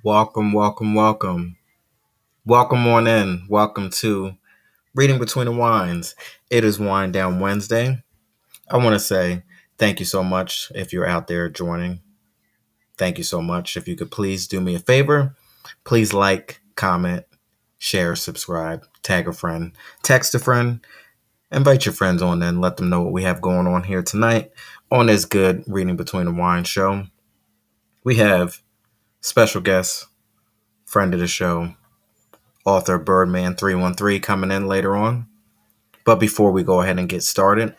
Welcome, welcome, welcome. Welcome on in. Welcome to Reading Between the Wines. It is Wine Down Wednesday. I want to say thank you so much if you're out there joining. Thank you so much. If you could please do me a favor, please like, comment, share, subscribe, tag a friend, text a friend, invite your friends on in, let them know what we have going on here tonight on this good Reading Between the Wine show. We have special guest, friend of the show, author Birdman313 coming in later on. But before we go ahead and get started,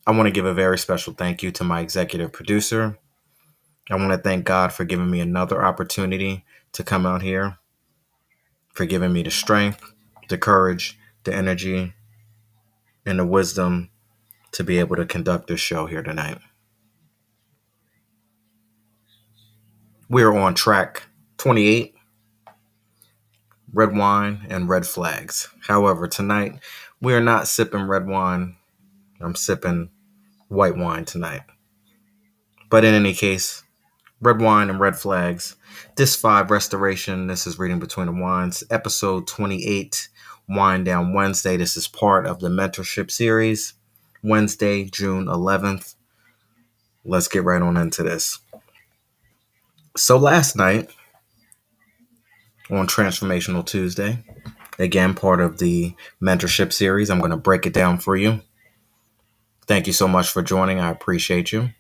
I want to give a very special thank you to my executive producer. I want to thank God for giving me another opportunity to come out here, for giving me the strength, the courage, the energy, and the wisdom to be able to conduct this show here tonight. We are on track 28, red wine and red flags. However, tonight we are not sipping red wine. I'm sipping white wine tonight. But in any case, red wine and red flags. Disc 5 restoration. This is Reading Between the Wines, episode 28, Wine Down Wednesday. This is part of the Mentorship series, Wednesday, June 11th. Let's get right on into this. So last night on Transformational Tuesday, again, part of the Mentorship series, I'm going to break it down for you. Thank you so much for joining. I appreciate you.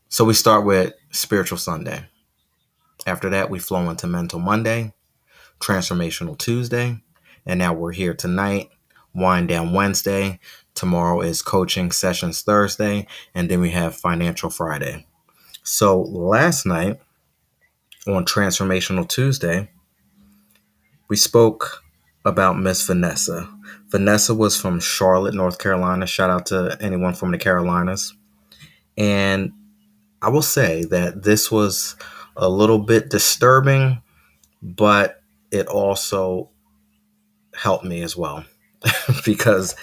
So we start with Spiritual Sunday. After that, we flow into Mental Monday, Transformational Tuesday, and now we're here tonight, Wind Down Wednesday. Tomorrow is Coaching Sessions Thursday, and then we have Financial Friday. So last night on Transformational Tuesday, we spoke about Miss Vanessa. Vanessa was from Charlotte, North Carolina. Shout out to anyone from the Carolinas. And I will say that this was a little bit disturbing, but it also helped me as well. Because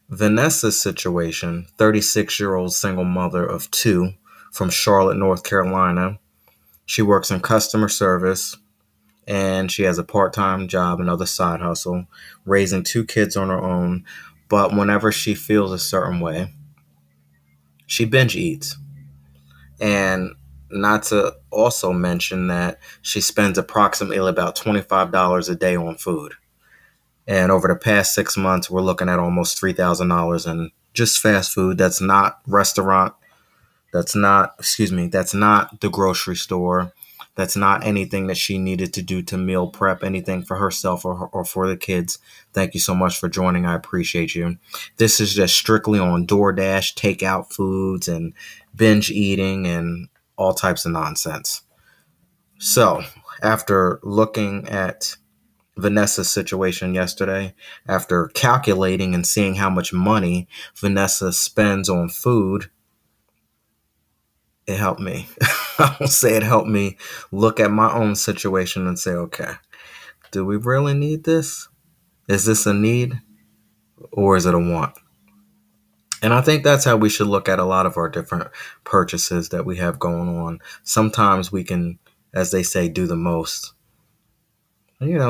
Vanessa's situation, 36-year-old single mother of two from Charlotte, North Carolina, she works in customer service and she has a part-time job, another side hustle, raising two kids on her own. But whenever she feels a certain way, she binge eats. And not to also mention that she spends approximately about $25 a day on food. And over the past 6 months, we're looking at almost $3,000 in just fast food. That's not restaurant. That's not the grocery store. That's not anything that she needed to do to meal prep, anything for herself or for the kids. Thank you so much for joining. I appreciate you. This is just strictly on DoorDash, takeout foods, and binge eating and all types of nonsense. So after looking at Vanessa's situation yesterday, after calculating and seeing how much money Vanessa spends on food, it helped me. I will say it helped me look at my own situation and say, okay, do we really need this? Is this a need or is it a want? And I think that's how we should look at a lot of our different purchases that we have going on. Sometimes we can, as they say, do the most.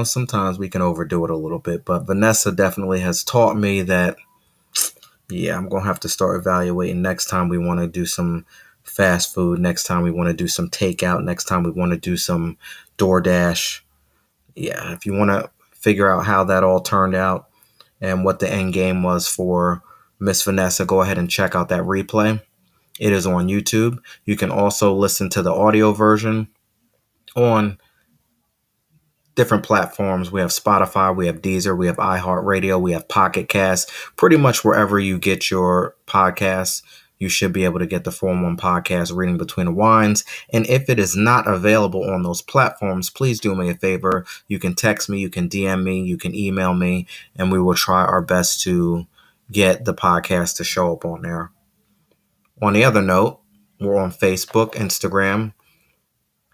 Sometimes we can overdo it a little bit, but Vanessa definitely has taught me that, yeah, I'm going to have to start evaluating next time we want to do some fast food, next time we want to do some takeout, next time we want to do some DoorDash. Yeah, if you want to figure out how that all turned out and what the end game was for Miss Vanessa, go ahead and check out that replay. It is on YouTube. You can also listen to the audio version on different platforms. We have Spotify, we have Deezer, we have iHeartRadio, we have Pocket Cast. Pretty much wherever you get your podcasts, you should be able to get the 4-in-1 podcast, Reading Between the Wines. And if it is not available on those platforms, please do me a favor. You can text me, you can DM me, you can email me, and we will try our best to get the podcast to show up on there. On the other note, we're on Facebook, Instagram,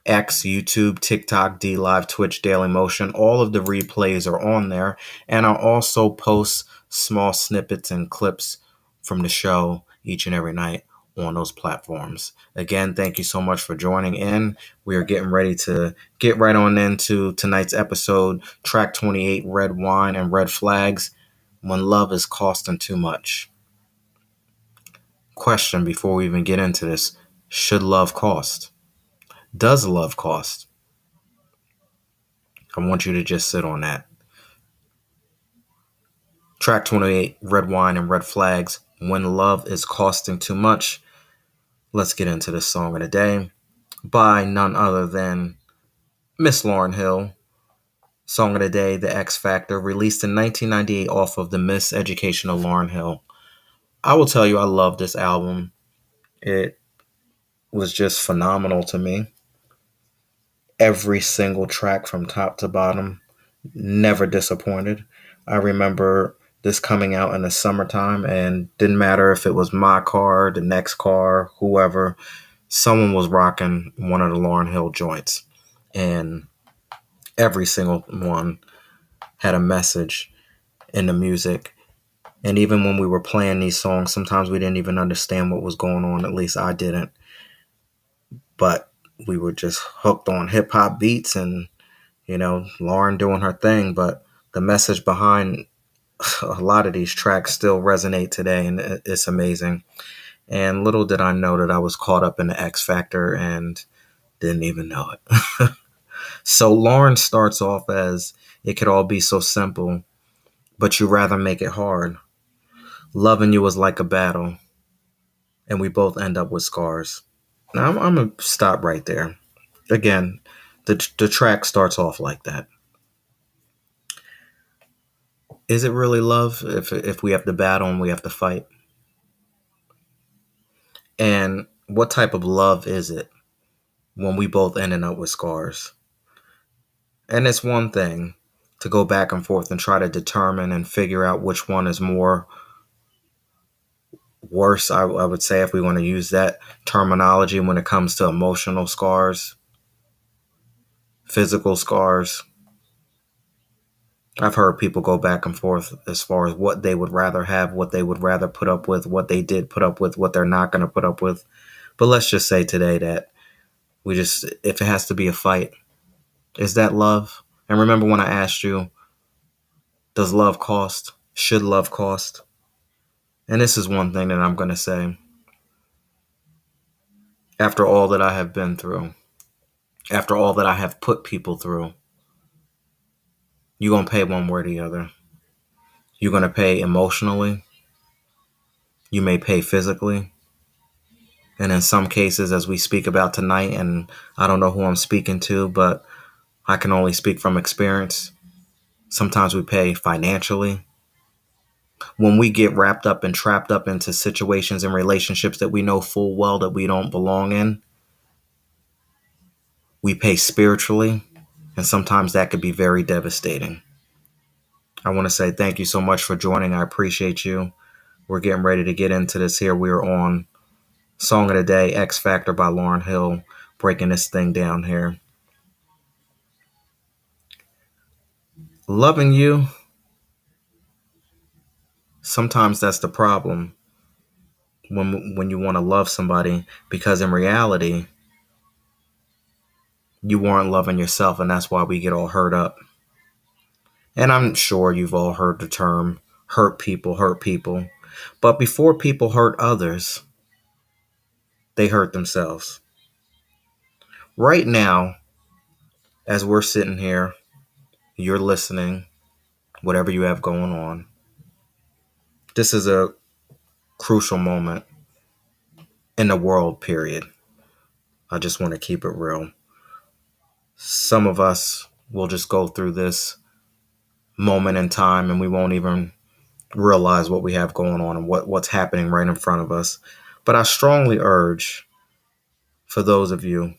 X, YouTube, TikTok, D Live, Twitch, Daily Motion. All of the replays are on there. And I'll also post small snippets and clips from the show each and every night on those platforms. Again, thank you so much for joining in. We are getting ready to get right on into tonight's episode, track 28, Red Wine and Red Flags, When Love is Costing Too Much. Question before we even get into this: should love cost? Does love cost? I want you to just sit on that. Track 28, Red Wine and Red Flags, When Love is Costing Too Much. Let's get into this song of the day by none other than Miss Lauryn Hill. Song of the day, The X Factor, released in 1998 off of the Miseducation of Lauryn Hill. I will tell you, I love this album. It was just phenomenal to me. Every single track from top to bottom, never disappointed. I remember this coming out in the summertime, and didn't matter if it was my car, the next car, whoever, someone was rocking one of the Lauryn Hill joints. And every single one had a message in the music. And even when we were playing these songs, sometimes we didn't even understand what was going on. At least I didn't. But we were just hooked on hip hop beats and, Lauryn doing her thing. But the message behind a lot of these tracks still resonate today, and it's amazing. And little did I know that I was caught up in the X Factor and didn't even know it. So Lauryn starts off as, it could all be so simple, but you rather make it hard. Loving you was like a battle, and we both end up with scars. Now I'm going to stop right there. Again, the track starts off like that. Is it really love if we have to battle and we have to fight? And what type of love is it when we both ending up with scars? And it's one thing to go back and forth and try to determine and figure out which one is more worse, I would say, if we want to use that terminology when it comes to emotional scars, physical scars. I've heard people go back and forth as far as what they would rather have, what they would rather put up with, what they did put up with, what they're not going to put up with. But let's just say today that if it has to be a fight, is that love? And remember when I asked you, does love cost? Should love cost? And this is one thing that I'm going to say. After all that I have been through, after all that I have put people through, you're going to pay one way or the other. You're going to pay emotionally. You may pay physically. And in some cases, as we speak about tonight, and I don't know who I'm speaking to, but I can only speak from experience. Sometimes we pay financially. When we get wrapped up and trapped up into situations and relationships that we know full well that we don't belong in, we pay spiritually. And sometimes that could be very devastating. I want to say thank you so much for joining. I appreciate you. We're getting ready to get into this here. We're on Song of the Day, X Factor by Lauryn Hill, breaking this thing down here. Loving you, sometimes that's the problem when you want to love somebody, because in reality, you weren't loving yourself, and that's why we get all hurt up. And I'm sure you've all heard the term hurt people, hurt people. But before people hurt others, they hurt themselves. Right now, as we're sitting here, you're listening, whatever you have going on, this is a crucial moment in the world, period. I just want to keep it real. Some of us will just go through this moment in time and we won't even realize what we have going on and what's happening right in front of us. But I strongly urge, for those of you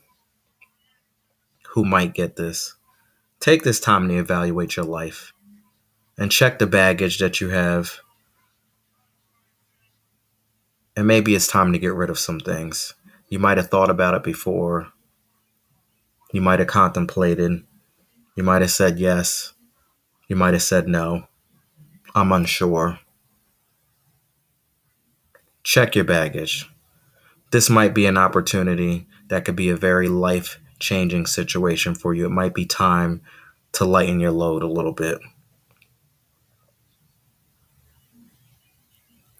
who might get this, take this time to evaluate your life and check the baggage that you have. And maybe it's time to get rid of some things. You might have thought about it before. You might have contemplated. You might have said yes. You might have said no. I'm unsure. Check your baggage. This might be an opportunity that could be a very life changing situation for you. It might be time to lighten your load a little bit.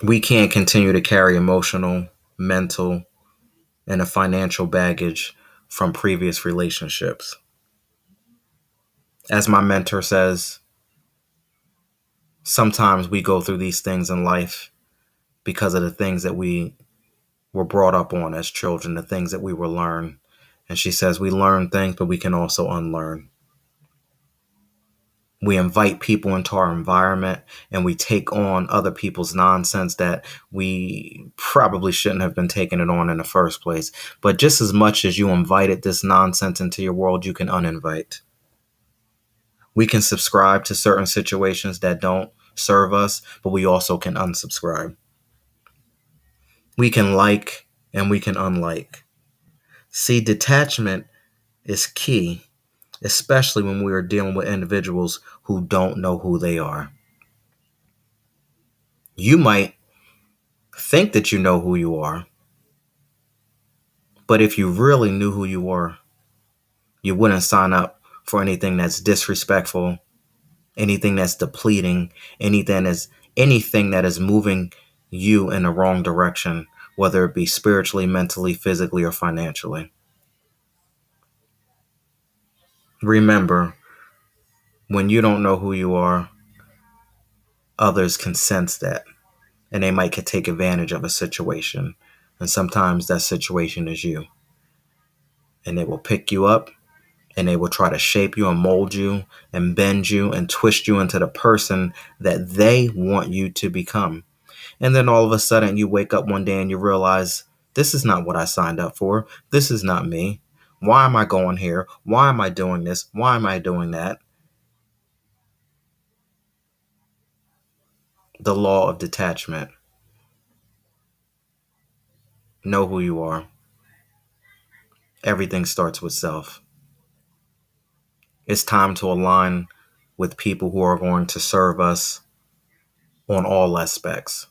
We can't continue to carry emotional, mental, and a financial baggage from previous relationships. As my mentor says, sometimes we go through these things in life because of the things that we were brought up on as children, the things that we were learned. And she says we learn things, but we can also unlearn. We invite people into our environment and we take on other people's nonsense that we probably shouldn't have been taking it on in the first place. But just as much as you invited this nonsense into your world, you can uninvite. We can subscribe to certain situations that don't serve us, but we also can unsubscribe. We can like and we can unlike. See, detachment is key, especially when we are dealing with individuals who don't know who they are. You might think that you know who you are, but if you really knew who you were, you wouldn't sign up for anything that's disrespectful, anything that's depleting, anything that is moving you in the wrong direction, whether it be spiritually, mentally, physically, or financially. Remember, when you don't know who you are, others can sense that and they might could take advantage of a situation. And sometimes that situation is you. And they will pick you up and they will try to shape you and mold you and bend you and twist you into the person that they want you to become. And then all of a sudden you wake up one day and you realize, this is not what I signed up for. This is not me. Why am I going here? Why am I doing this? Why am I doing that? The law of detachment. Know who you are. Everything starts with self. It's time to align with people who are going to serve us on all aspects,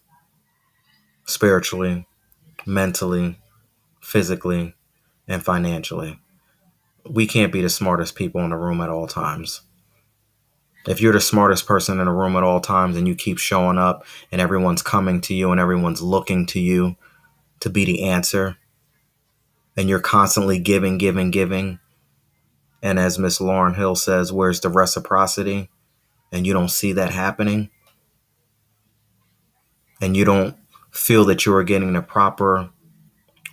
spiritually, mentally, physically, and financially. We can't be the smartest people in the room at all times. If you're the smartest person in the room at all times and you keep showing up and everyone's coming to you and everyone's looking to you to be the answer, and you're constantly giving, giving, giving, and as Miss Lauryn Hill says, where's the reciprocity? And you don't see that happening, and you don't feel that you are getting the proper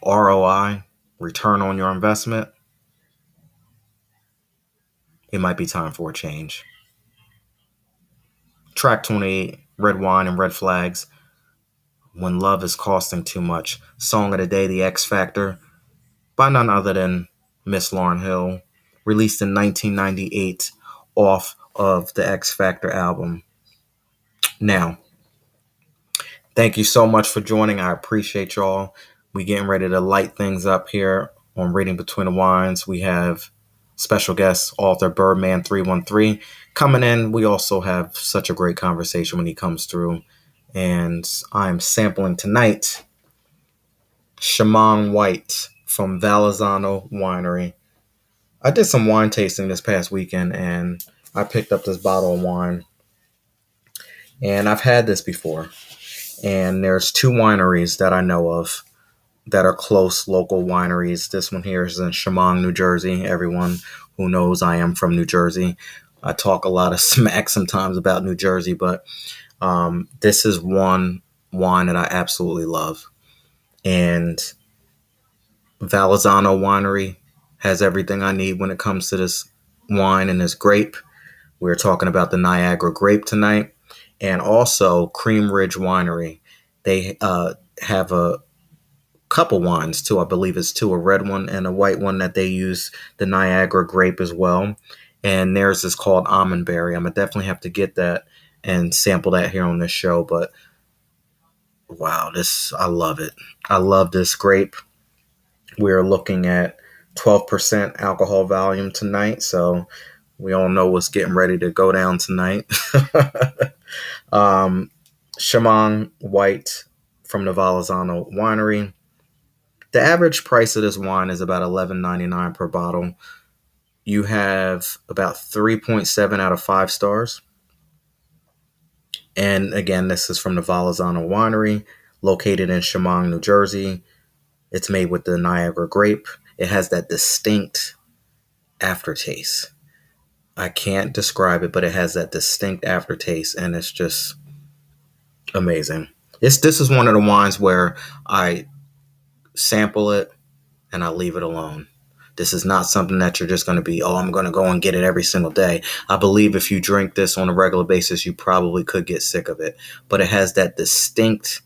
ROI, return on your investment, it might be time for a change. Track 28, Red Wine and Red Flags, When Love is Costing Too Much. Song of the Day, The X Factor, by none other than Miss Lauryn Hill, released in 1998 off of the X Factor album. Now, thank you so much for joining. I appreciate y'all. We getting ready to light things up here on Reading Between the Wines. We have special guest author Birdman 313 coming in. We also have such a great conversation when he comes through. And I'm sampling tonight Shaman White from Valenzano Winery. I did some wine tasting this past weekend and I picked up this bottle of wine. And I've had this before. And there's two wineries that I know of that are close local wineries. This one here is in Chemung, New Jersey. Everyone who knows I am from New Jersey. I talk a lot of smack sometimes about New Jersey, but this is one wine that I absolutely love. And Valenzano Winery has everything I need when it comes to this wine and this grape. We're talking about the Niagara grape tonight. And also Cream Ridge Winery. They have a couple wines too. I believe it's two, a red one and a white one that they use the Niagara grape as well. And theirs is called Almond Berry. I'm going to definitely have to get that and sample that here on this show. But wow, I love it. I love this grape. We're looking at 12% alcohol volume tonight. So we all know what's getting ready to go down tonight. Chemung White from the Valenzano Winery. The average price of this wine is about $11.99 per bottle. You have about 3.7 out of 5 stars. And again, this is from the Valenzano Winery, located in Chemung, New Jersey. It's made with the Niagara grape. It has that distinct aftertaste. I can't describe it, but it has that distinct aftertaste, and it's just amazing. This is one of the wines where I sample it and I leave it alone. This is not something that you're just going to be, oh, I'm going to go and get it every single day. I believe if you drink this on a regular basis, you probably could get sick of it. But it has that distinct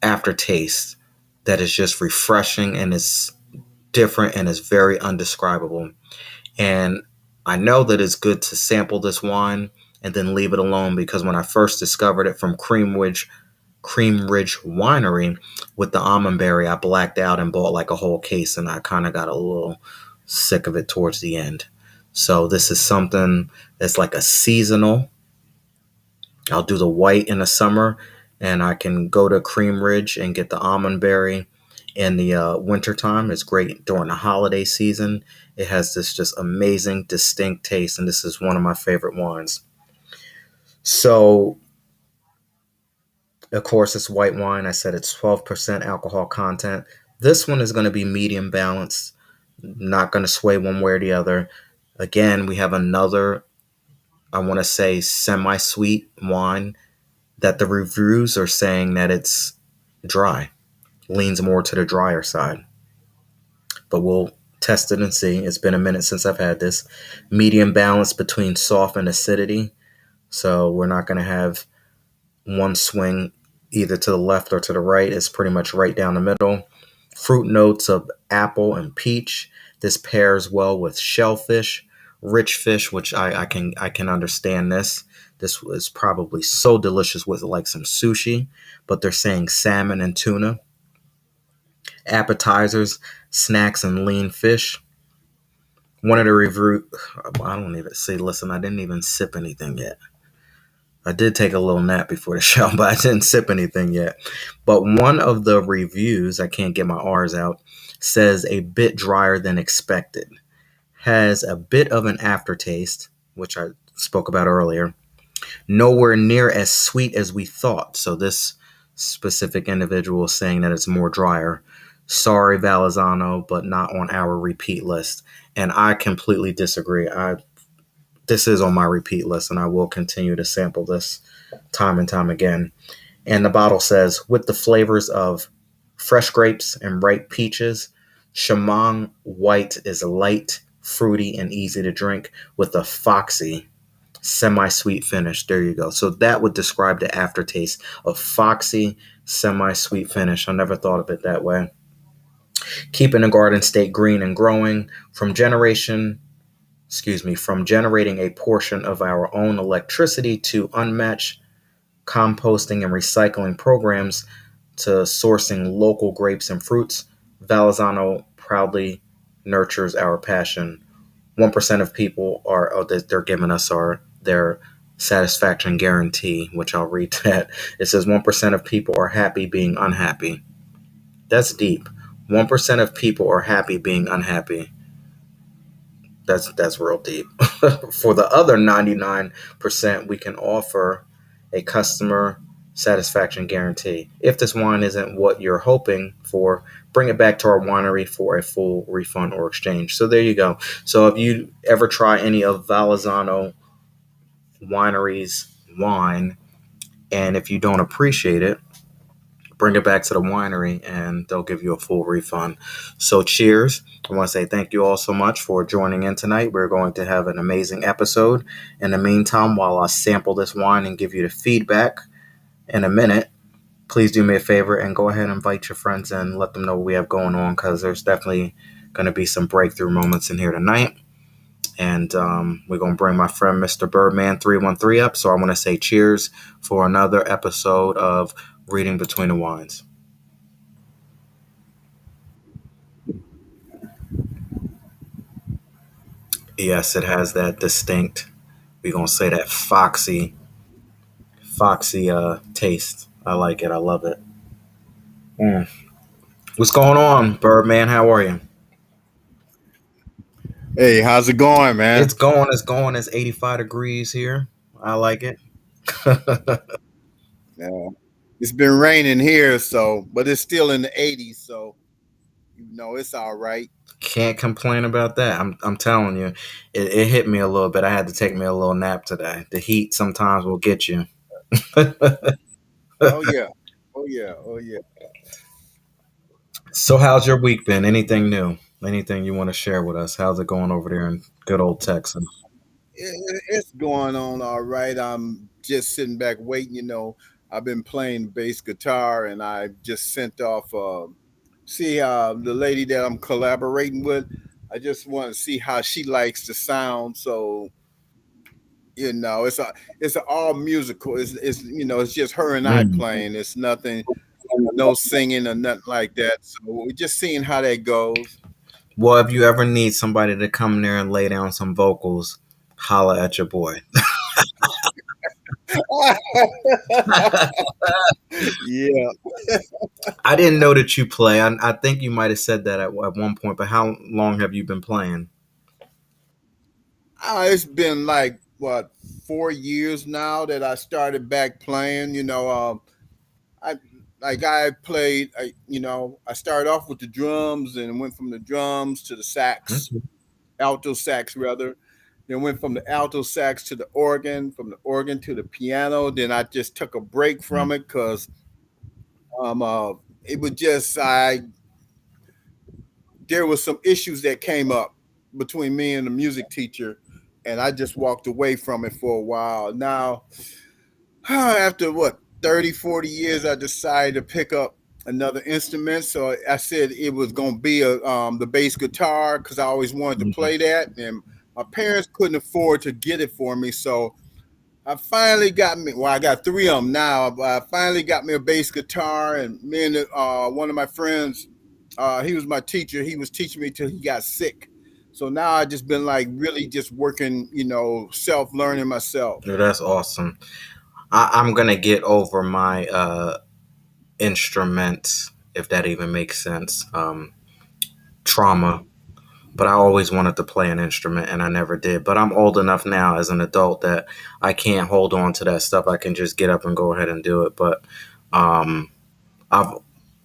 aftertaste that is just refreshing, and it's different, and it's very undescribable. And I know that it's good to sample this wine and then leave it alone, because when I first discovered it from Cream Ridge Winery with the almond berry, I blacked out and bought like a whole case, and I kind of got a little sick of it towards the end. So this is something that's like a seasonal. I'll do the white in the summer, and I can go to Cream Ridge and get the almond berry in the wintertime. It's great during the holiday season. It has this just amazing, distinct taste, and this is one of my favorite wines. So, of course, it's white wine. I said it's 12% alcohol content. This one is going to be medium balanced, not going to sway one way or the other. Again, we have another, I want to say, semi sweet wine that the reviews are saying that it's dry, leans more to the drier side. But we'll test it and see. It's been a minute since I've had this. Medium balance between soft and acidity. So we're not going to have one swing either to the left or to the right. It's pretty much right down the middle. Fruit notes of apple and peach. This pairs well with shellfish, rich fish, which I can understand this. This was probably so delicious with like some sushi, but they're saying salmon and tuna. Appetizers, snacks, and lean fish. One of the review, I don't even see. Listen, I didn't even sip anything yet. I did take a little nap before the show, but I didn't sip anything yet. But one of the reviews, I can't get my R's out, says a bit drier than expected. Has a bit of an aftertaste, which I spoke about earlier. Nowhere near as sweet as we thought. So this specific individual is saying that it's more drier. Sorry, Valenzano, but not on our repeat list. And I completely disagree. This is on my repeat list, and I will continue to sample this time and time again. And the bottle says, with the flavors of fresh grapes and ripe peaches, Chemung White is light, fruity, and easy to drink with a foxy, semi-sweet finish. There you go. So that would describe the aftertaste of foxy, semi-sweet finish. I never thought of it that way. Keeping the garden state green and growing from generating a portion of our own electricity to unmatched composting and recycling programs to sourcing local grapes and fruits. Valenzano proudly nurtures our passion. 1% of people they're giving us their satisfaction guarantee, which I'll read that. It says 1% of people are happy being unhappy. That's deep. 1% of people are happy being unhappy. That's real deep. For the other 99%, we can offer a customer satisfaction guarantee. If this wine isn't what you're hoping for, bring it back to our winery for a full refund or exchange. So there you go. So if you ever try any of Valenzano Winery's wine, and if you don't appreciate it, bring it back to the winery and they'll give you a full refund. So cheers. I want to say thank you all so much for joining in tonight. We're going to have an amazing episode. In the meantime, while I sample this wine and give you the feedback in a minute, please do me a favor and go ahead and invite your friends and let them know what we have going on, because there's definitely going to be some breakthrough moments in here tonight. And we're going to bring my friend Mr. Birdman 313 up. So I want to say cheers for another episode of Reading Between the Wines. Yes, it has that distinct, we're going to say that foxy taste. I like it. I love it. Mm. What's going on, Birdman? How are you? Hey, how's it going, man? It's going. It's going. It's 85 degrees here. I like it. Yeah, it's been raining here, so but it's still in the 80s, so it's all right. Can't complain about that. I'm telling you, it hit me a little bit. I had to take me a little nap today. The heat sometimes will get you. Oh yeah, oh yeah, oh yeah. So, how's your week been? Anything new? Anything you want to share with us? How's it going over there in good old Texas? It's going on all right. I'm just sitting back waiting. I've been playing bass guitar, and I just sent off. See, the lady that I'm collaborating with. I just want to see how she likes the sound. So it's a all musical. It's just her and I Mm. playing. It's nothing, no singing or nothing like that. So we're just seeing how that goes. Well, if you ever need somebody to come there and lay down some vocals, holla at your boy. Yeah, I didn't know that you play. I think you might have said that at one point, but how long have you been playing? it's been like what 4 years now that I started back playing. I I played. I started off with the drums and went from the drums to the sax, Okay. alto sax rather. Then went from the alto sax to the organ, from the organ to the piano. Then I just took a break from it because um uh, it was just I there was some issues that came up between me and the music teacher, and I just walked away from it for a while. Now, after what 30, 40 years, I decided to pick up another instrument. So I said it was going to be the bass guitar because I always wanted to Mhm. play that, and my parents couldn't afford to get it for me. So I finally got me. Well, I got three of them now. But I finally got me a bass guitar, and me and one of my friends, he was my teacher. He was teaching me till he got sick. So now I just been like really just working, self learning myself. Yeah, that's awesome. I'm gonna get over my instruments, if that even makes sense. Trauma, but I always wanted to play an instrument and I never did. But I'm old enough now as an adult that I can't hold on to that stuff. I can just get up and go ahead and do it. But um, I've,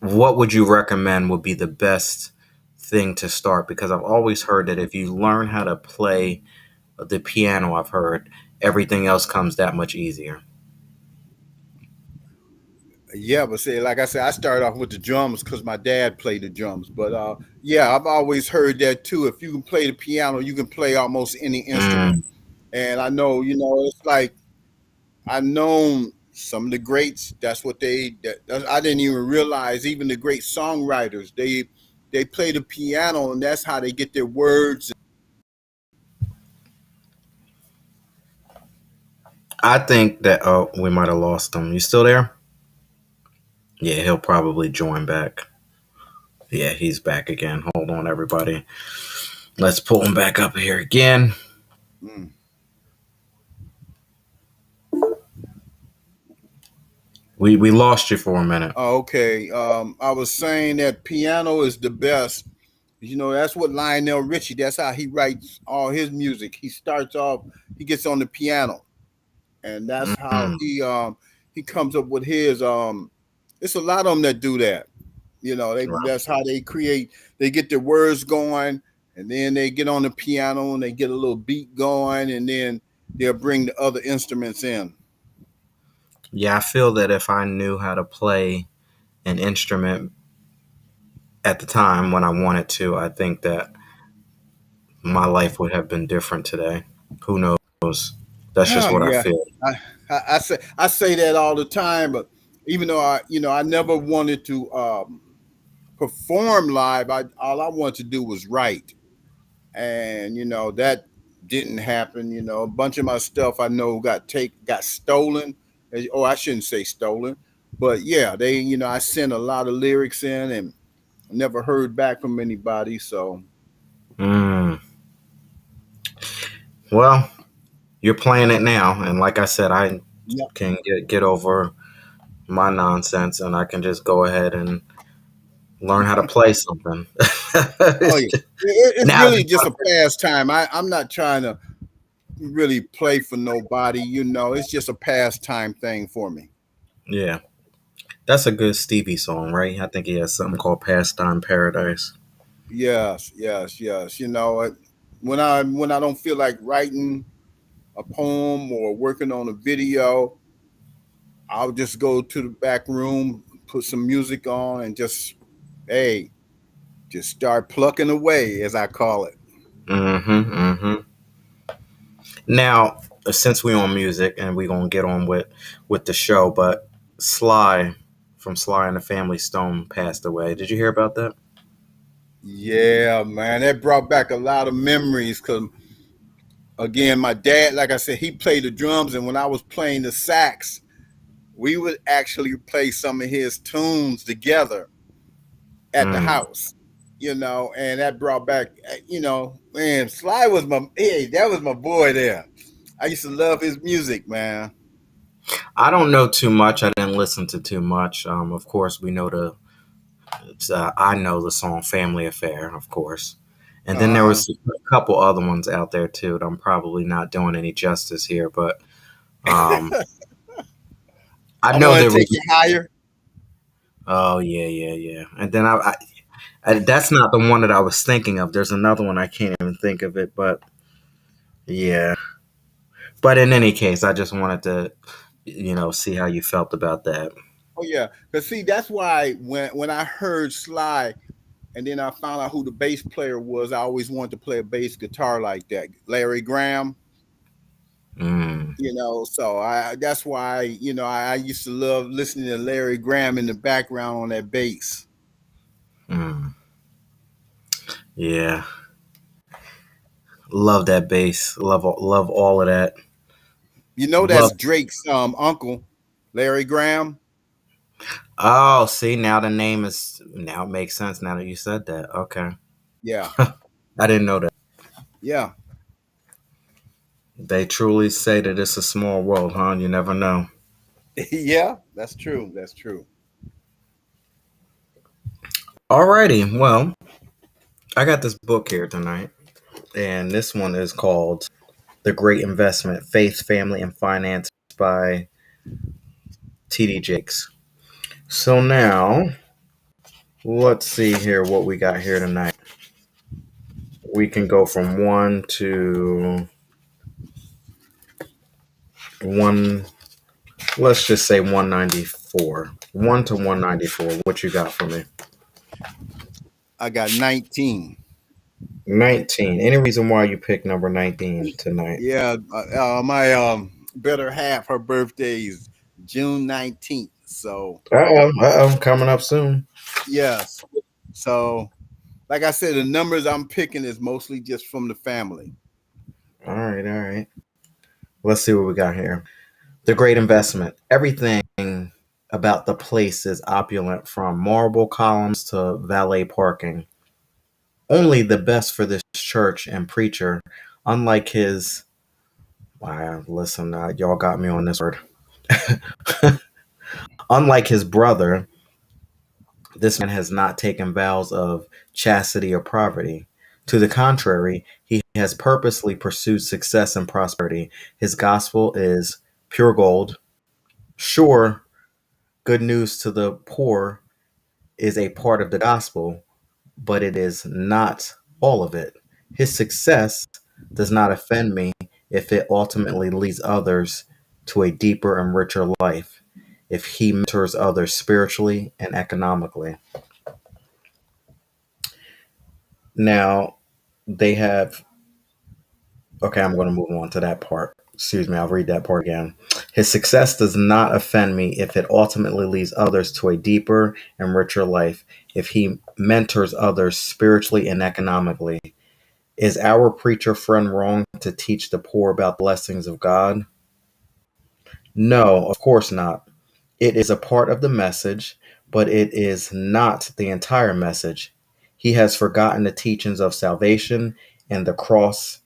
what would you recommend would be the best thing to start? Because I've always heard that if you learn how to play the piano, I've heard everything else comes that much easier. Yeah, but see, like I said, I started off with the drums because my dad played the drums. But yeah, I've always heard that too. If you can play the piano, you can play almost any instrument. Mm, And I know, it's like I known some of the greats. That's what I didn't even realize. Even the great songwriters, they play the piano, and that's how they get their words. I think that we might have lost him. You still there? Yeah, he'll probably join back. Yeah, he's back again. Hold on, everybody. Let's pull him back up here again. Mm. We lost you for a minute. Okay, I was saying that piano is the best. That's what Lionel Richie. That's how he writes all his music. He starts off. He gets on the piano, and that's how Mm, he comes up with his. It's a lot of them that do that. right. That's how they create. They get their words going, and then they get on the piano and they get a little beat going, and then they'll bring the other instruments in. Yeah, I feel that if I knew how to play an instrument at the time when I wanted to, I think that my life would have been different today. Who knows? That's just Oh what I yeah, feel. I say that all the time, but even though I never wanted to perform live, all I wanted to do was write, and that didn't happen. A bunch of my stuff I know got stolen. Oh, I shouldn't say stolen, but yeah, I sent a lot of lyrics in and never heard back from anybody. So Mm. Well, you're playing it now, and like I said, I yeah, can get over my nonsense, and I can just go ahead and Learn how to play something. Oh yeah, it's Now, really just a pastime. I'm not trying to really play for nobody. It's just a pastime thing for me. yeah, that's a good Stevie song, right? I think he has something called "Pastime Paradise." Yes, yes, yes. When I don't feel like writing a poem or working on a video, I'll just go to the back room, put some music on, and hey, just start plucking away, as I call it. Mm-hmm. Mm-hmm. Now, since we on music and we gonna get on with the show, but Sly from Sly and the Family Stone passed away. Did you hear about that? Yeah, man, that brought back a lot of memories. Cause again, my dad, like I said, he played the drums, and when I was playing the sax, we would actually play some of his tunes together at the Mm. house. And that brought back, man, Sly was that was my boy there. I used to love his music, man. I don't know too much. I didn't listen to too much. Of course, we know I know the song "Family Affair," of course, and then there Uh-huh. was a couple other ones out there too. That I'm probably not doing any justice here, but um, I I know want there to take was. it higher. Oh yeah, yeah, yeah. And then that's not the one that I was thinking of. There's another one I can't even think of it, but yeah. But in any case, I just wanted to, see how you felt about that. Oh yeah, because see, that's why when I heard Sly, and then I found out who the bass player was, I always wanted to play a bass guitar like that, Larry Graham. Mm, So I that's why I used to love listening to Larry Graham in the background on that bass. mm, yeah, love that bass. Love all of that. That's Love. Drake's uncle, Larry Graham. Oh, see, now it makes sense now that you said that. Okay, Yeah, I didn't know that. yeah, They truly say that it's a small world, huh? You never know. yeah. That's true. That's true. Alrighty, well, I got this book here tonight, and this one is called "The Great Investment: Faith, Family, and Finance" by T.D. Jakes. So now, let's see here what we got here tonight. We can go from one to one. Let's just say 194. 1 to 194. What you got for me? I got 19. 19. Any reason why you picked number 19 tonight? Yeah, my better half, her birthday is June 19th. So Coming up soon. yes. So like I said, the numbers I'm picking is mostly just from the family. All right, all right. Let's see what we got here. The Great Investment. Everything about the place is opulent, from marble columns to valet parking. Only the best for this church and preacher, unlike his. Wow, listen, y'all got me on this word. Unlike his brother, this man has not taken vows of chastity or poverty. To the contrary, he has purposely pursued success and prosperity. His gospel is pure gold. Sure, good news to the poor is a part of the gospel, but it is not all of it. His success does not offend me if it ultimately leads others to a deeper and richer life, if he mentors others spiritually and economically. Now, they have, okay, I'm going to move on to that part. Excuse me, I'll read that part again. His success does not offend me if it ultimately leads others to a deeper and richer life, if he mentors others spiritually and economically. Is our preacher friend wrong to teach the poor about the blessings of God? No, of course not. It is a part of the message, but it is not the entire message. He has forgotten the teachings of salvation and the cross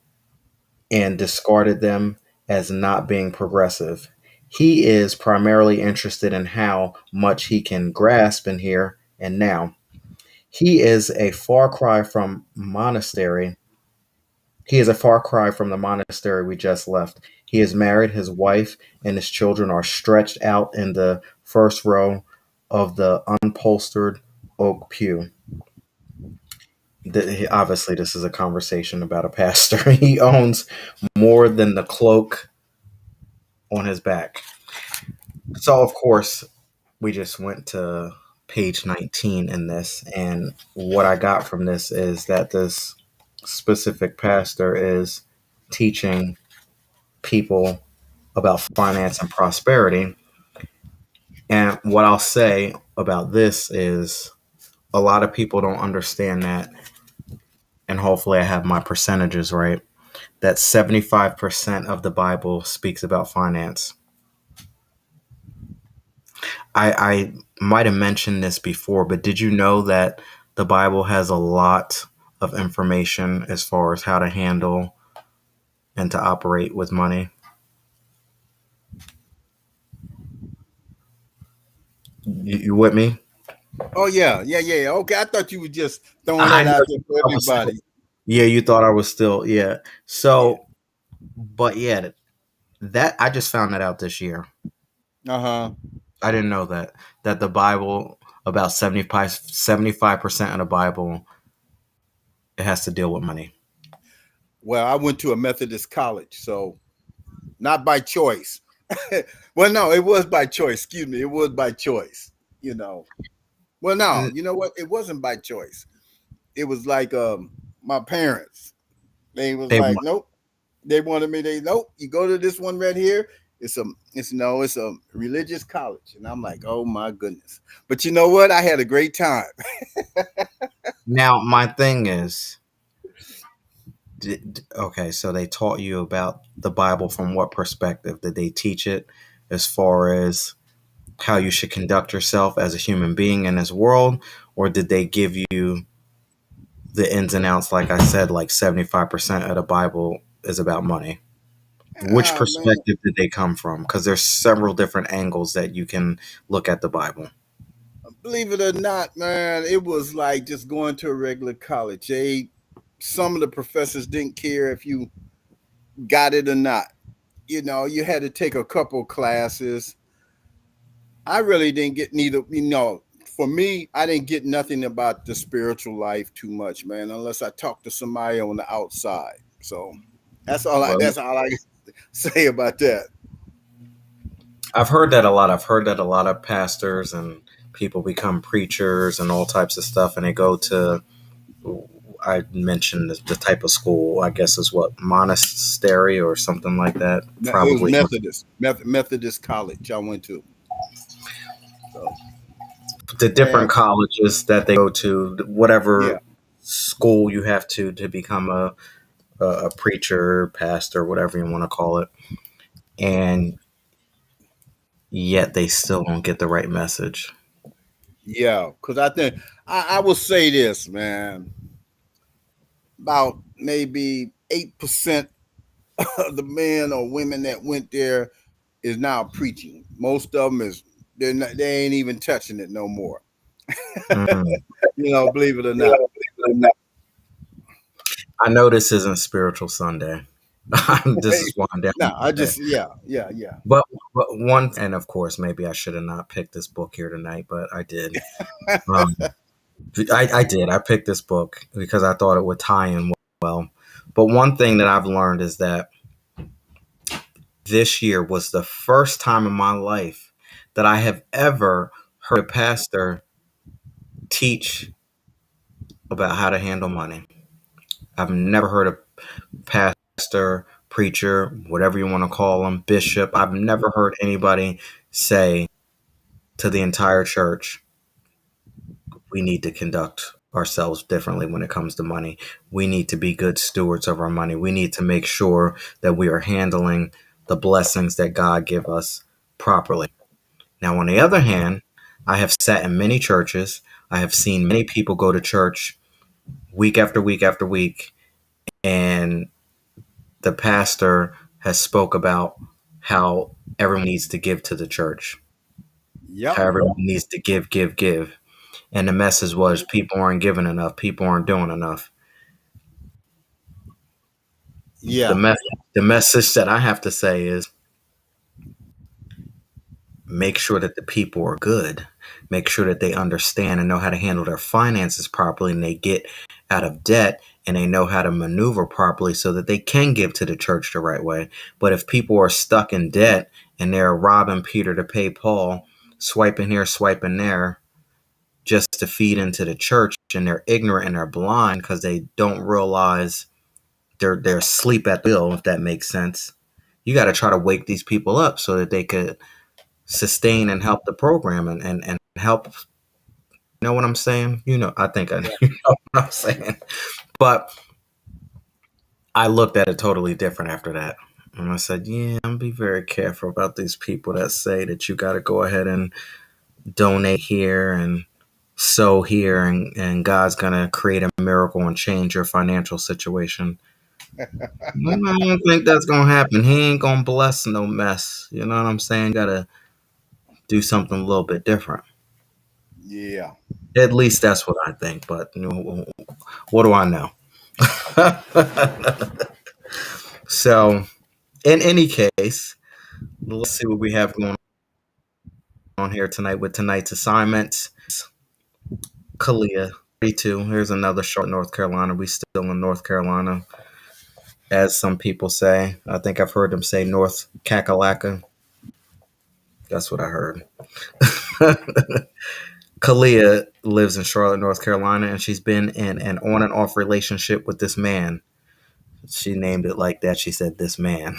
and discarded them as not being progressive. He is primarily interested in how much he can grasp in here and now. He is a far cry from monastery. He is a far cry from the monastery we just left. He is married, his wife and his children are stretched out in the first row of the upholstered oak pew. Obviously, this is a conversation about a pastor. He owns more than the cloak on his back. So, of course, we just went to page 19 in this. And what I got from this is that this specific pastor is teaching people about finance and prosperity. And what I'll say about this is a lot of people don't understand that. And hopefully, I have my percentages right. That 75% of the Bible speaks about finance. I might have mentioned this before, but did you know that the Bible has a lot of information as far as how to handle and to operate with money? You with me? Oh yeah, yeah, yeah. Okay, I thought you were just throwing I that know out there you for thought I was still, everybody. yeah, you thought I was still, yeah. Yeah. So, but yeah, that I just found that out this year. Uh huh. I didn't know that the Bible about 75% of the Bible it has to deal with money. Well, I went to a Methodist college, so not by choice. Well, no, it was by choice. Excuse me, it was by choice. You know. Well, no, N- you know what? It wasn't by choice. It was like my parents. They was They like, nope. They wanted me. They nope. You go to this one right here. It's a religious college, and I'm like, oh my goodness. But you know what? I had a great time. now my thing is okay, so they taught you about the Bible from what perspective? Did they teach it as far as how you should conduct yourself as a human being in this world? Or did they give you the ins and outs? Like I said, like 75% of the Bible is about money. Which Ah man, perspective did they come from? Because there's several different angles that you can look at the Bible. believe it or not, man, it was like just going to a regular college. Some of the professors didn't care if you got it or not. You know, you had to take a couple classes. I really didn't get neither. You know, for me, I didn't get nothing about the spiritual life too much, man, unless I talked to somebody on the outside. So Well, that's all I can say about that. I've heard that a lot. I've heard that a lot of pastors and people become preachers and all types of stuff, and they go to I mentioned the type of school. I guess is what monastery or something like that. It was Probably Methodist college I went to. So the different and colleges that they go to, yeah, whatever school you have to become a preacher, pastor, whatever you want to call it, and yet they still don't get the right message. yeah, because I think I will say this, man. About maybe 8% of the men or women that went there is now preaching. Most of them is they ain't even touching it no more. Mm. You know, believe it or not. I know this isn't spiritual Sunday. This is one down No, I Monday. just yeah. But one, and of course, maybe I should have not picked this book here tonight, but I did. Um, I did. I picked this book because I thought it would tie in well. But one thing that I've learned is that this year was the first time in my life that I have ever heard a pastor teach about how to handle money. I've never heard a pastor, preacher, whatever you want to call them, bishop. I've never heard anybody say to the entire church, we need to conduct ourselves differently when it comes to money. We need to be good stewards of our money. We need to make sure that we are handling the blessings that God give us properly. Now, on the other hand, I have sat in many churches. I have seen many people go to church week after week after week, and the pastor has spoke about how everyone needs to give to the church, Yep. how everyone needs to give, give, give. And the message was people aren't giving enough, people aren't doing enough. The Yeah. me- the message that I have to say is make sure that the people are good. Make sure that they understand and know how to handle their finances properly and they get out of debt and they know how to maneuver properly so that they can give to the church the right way. But if people are stuck in debt and they're robbing Peter to pay Paul, swiping here, swiping there, just to feed into the church and they're ignorant and they're blind because they don't realize they're asleep at the wheel, if that makes sense. You got to try to wake these people up so that they could sustain and help the program and help. You know what I'm saying? You know, I think I Yeah. you know what I'm saying. But I looked at it totally different after that. And I said, yeah, I'm be very careful about these people that say that you got to go ahead and donate here and sow here and God's going to create a miracle and change your financial situation. I don't think that's going to happen. He ain't going to bless no mess. You know what I'm saying? You got to do something a little bit different. Yeah. At least that's what I think. But you know, what do I know? So, in any case, let's see what we have going on here tonight with tonight's assignments. Kalia, 32. Here's another short North Carolina. We still in North Carolina, as some people say. I think I've heard them say North Kakalaka. That's what I heard. Kalia lives in Charlotte, North Carolina, and she's been in an on and off relationship with this man. She named it like that. She said, this man.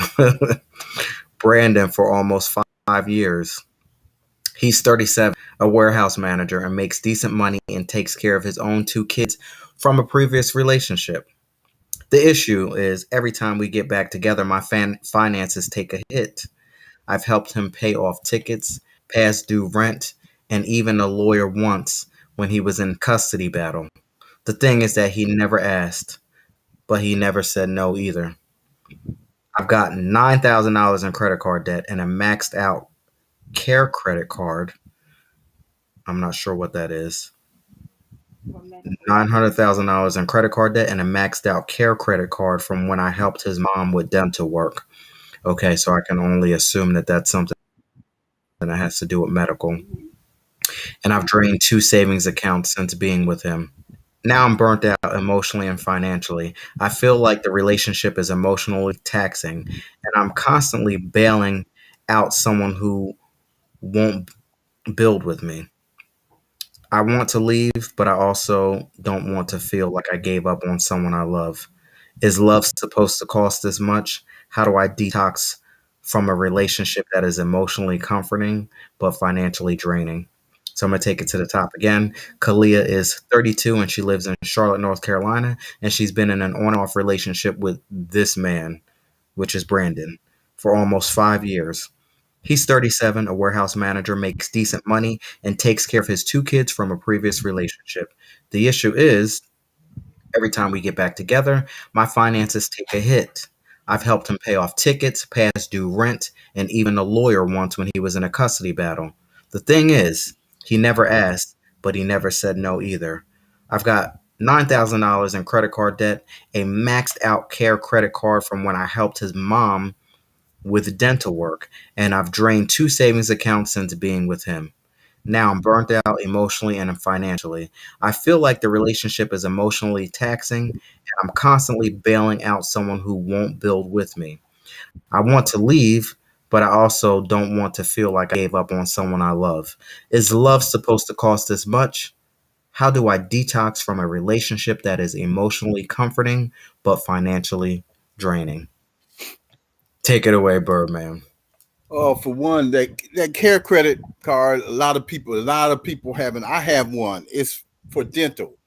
Brandon, for almost 5 years. He's 37, a warehouse manager, and makes decent money and takes care of his own two kids from a previous relationship. The issue is every time we get back together, my finances take a hit. I've helped him pay off tickets, past due rent, and even a lawyer once when he was in custody battle. The thing is that he never asked, but he never said no either. I've got $9,000 in credit card debt and a maxed out care credit card. I'm not sure what that is. $900,000 in credit card debt and a maxed out care credit card from when I helped his mom with dental work. Okay, so I can only assume that that's something that has to do with medical. And I've drained two savings accounts since being with him. Now I'm burnt out emotionally and financially. I feel like the relationship is emotionally taxing, and I'm constantly bailing out someone who won't build with me. I want to leave, but I also don't want to feel like I gave up on someone I love. Is love supposed to cost this much? How do I detox from a relationship that is emotionally comforting but financially draining? So I'm going to take it to the top again. Kalia is 32 and she lives in Charlotte, North Carolina, and she's been in an on off relationship with this man, which is Brandon, for almost 5 years. He's 37, a warehouse manager, makes decent money, and takes care of his two kids from a previous relationship. The issue is every time we get back together, my finances take a hit. I've helped him pay off tickets, past due rent, and even a lawyer once when he was in a custody battle. The thing is, he never asked, but he never said no either. I've got $9,000 in credit card debt, a maxed out care credit card from when I helped his mom with dental work, and I've drained two savings accounts since being with him. Now I'm burnt out emotionally and financially. I feel like the relationship is emotionally taxing, and I'm constantly bailing out someone who won't build with me. I want to leave, but I also don't want to feel like I gave up on someone I love. Is love supposed to cost this much? How do I detox from a relationship that is emotionally comforting but financially draining? Take it away, Birdman. For one, that care credit card, a lot of people having. I have one. It's for dental.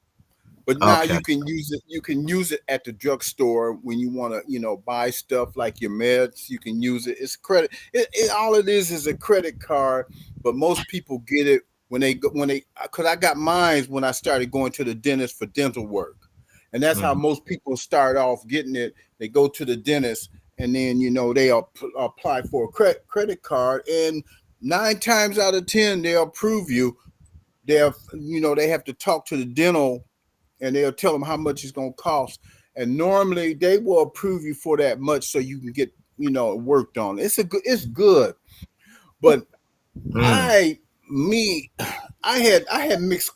But now Okay. you can use it. You can use it at the drugstore when you want to, buy stuff like your meds. You can use it. It's credit. All it is a credit card. But most people get it because I got mine when I started going to the dentist for dental work, and that's how Mhm. most people start off getting it. They go to the dentist, and then they apply for a credit card, and 9 times out of 10 they'll approve you they have to talk to the dental, and they'll tell them how much it's going to cost, and normally they will approve you for that much so you can get worked on. It's good, but Mm, I me I had mixed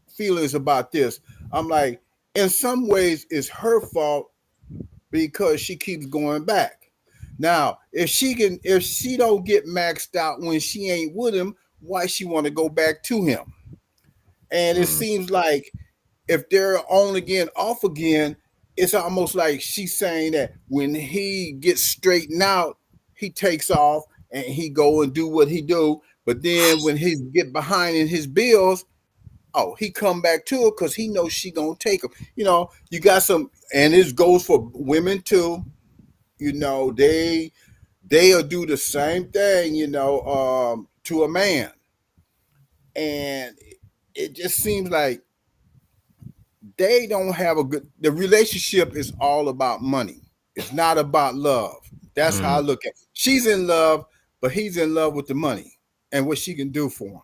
feelings about this. I'm like, in some ways it's her fault because she keeps going back. Now, if she don't get maxed out when she ain't with him, why she want to go back to him? And it mm, seems like if they're on again, off again, it's almost like she's saying that when he gets straightened out, he takes off and he go and do what he do. But then when he get behind in his bills, oh, he come back to her because he knows she gonna take him. You got some, and this goes for women too. They'll do the same thing, to a man, and it just seems like they don't have a good. The relationship is all about money. It's not about love. That's how I mm. look at it. She's in love, but he's in love with the money and what she can do for him.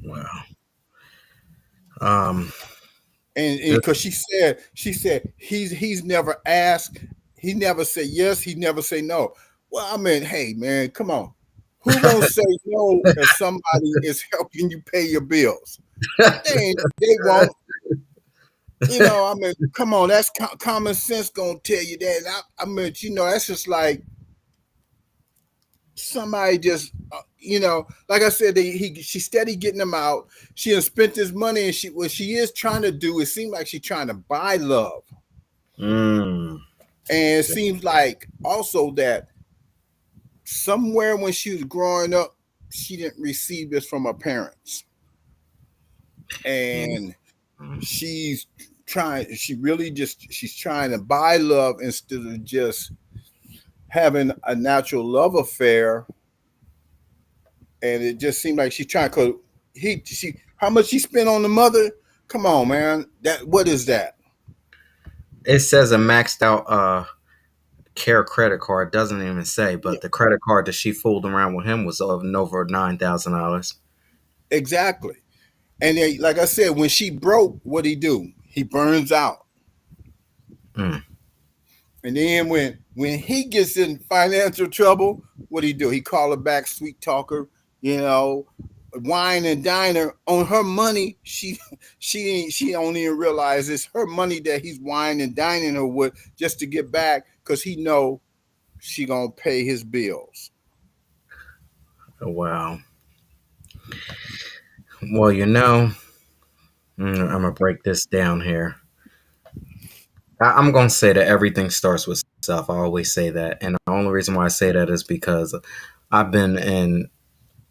Wow. Um, And this, because she said he's never asked, he never said yes, he never say no. Well, I mean, hey man, come on. Who gonna say no if somebody is helping you pay your bills? They won't. I mean, come on, that's common sense gonna tell you that. I mean, that's just like somebody just, like I said, she steady getting them out. She has spent this money, and what she is trying to do, it seems like she's trying to buy love. mm, And it seems like also that somewhere when she was growing up, she didn't receive this from her parents. mm, And mm. she's trying to buy love instead of just having a natural love affair. And it just seemed like she's trying, because how much she spent on the mother? Come on, man. What is that? It says a maxed out care credit card. Doesn't even say, Yeah, but the credit card that she fooled around with him was of over $9,000. exactly. And then, like I said, when she broke, what he do? He burns out. Mm, And then when he gets in financial trouble, what he do? He call her back, sweet talker, you know, wine and diner on her money. She don't even realize it's her money that he's wine and dining her with just to get back because he know she gonna pay his bills. oh, wow. Well, I'm gonna break this down here. I'm gonna say that everything starts with self. I always say that, and the only reason why I say that is because I've been in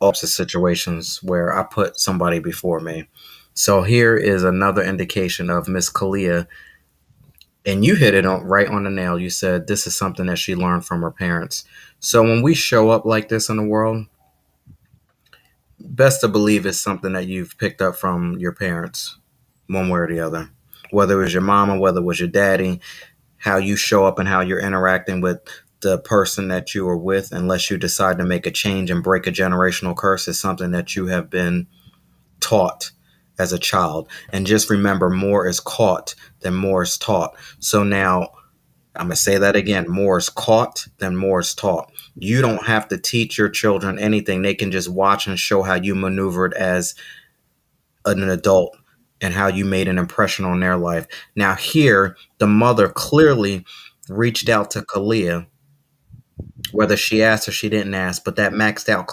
opposite situations where I put somebody before me. So here is another indication of Miss Kalia, and you hit it right on the nail. You said this is something that she learned from her parents. So when we show up like this in the world, best to believe it's something that you've picked up from your parents, one way or the other. Whether it was your mama, whether it was your daddy, how you show up and how you're interacting with the person that you are with, unless you decide to make a change and break a generational curse, is something that you have been taught as a child. And just remember, more is caught than more is taught. So now I'm going to say that again, more is caught than more is taught. You don't have to teach your children anything. They can just watch and show how you maneuvered as an adult and how you made an impression on their life. Now, here, the mother clearly reached out to Kalia, whether she asked or she didn't ask, but that maxed out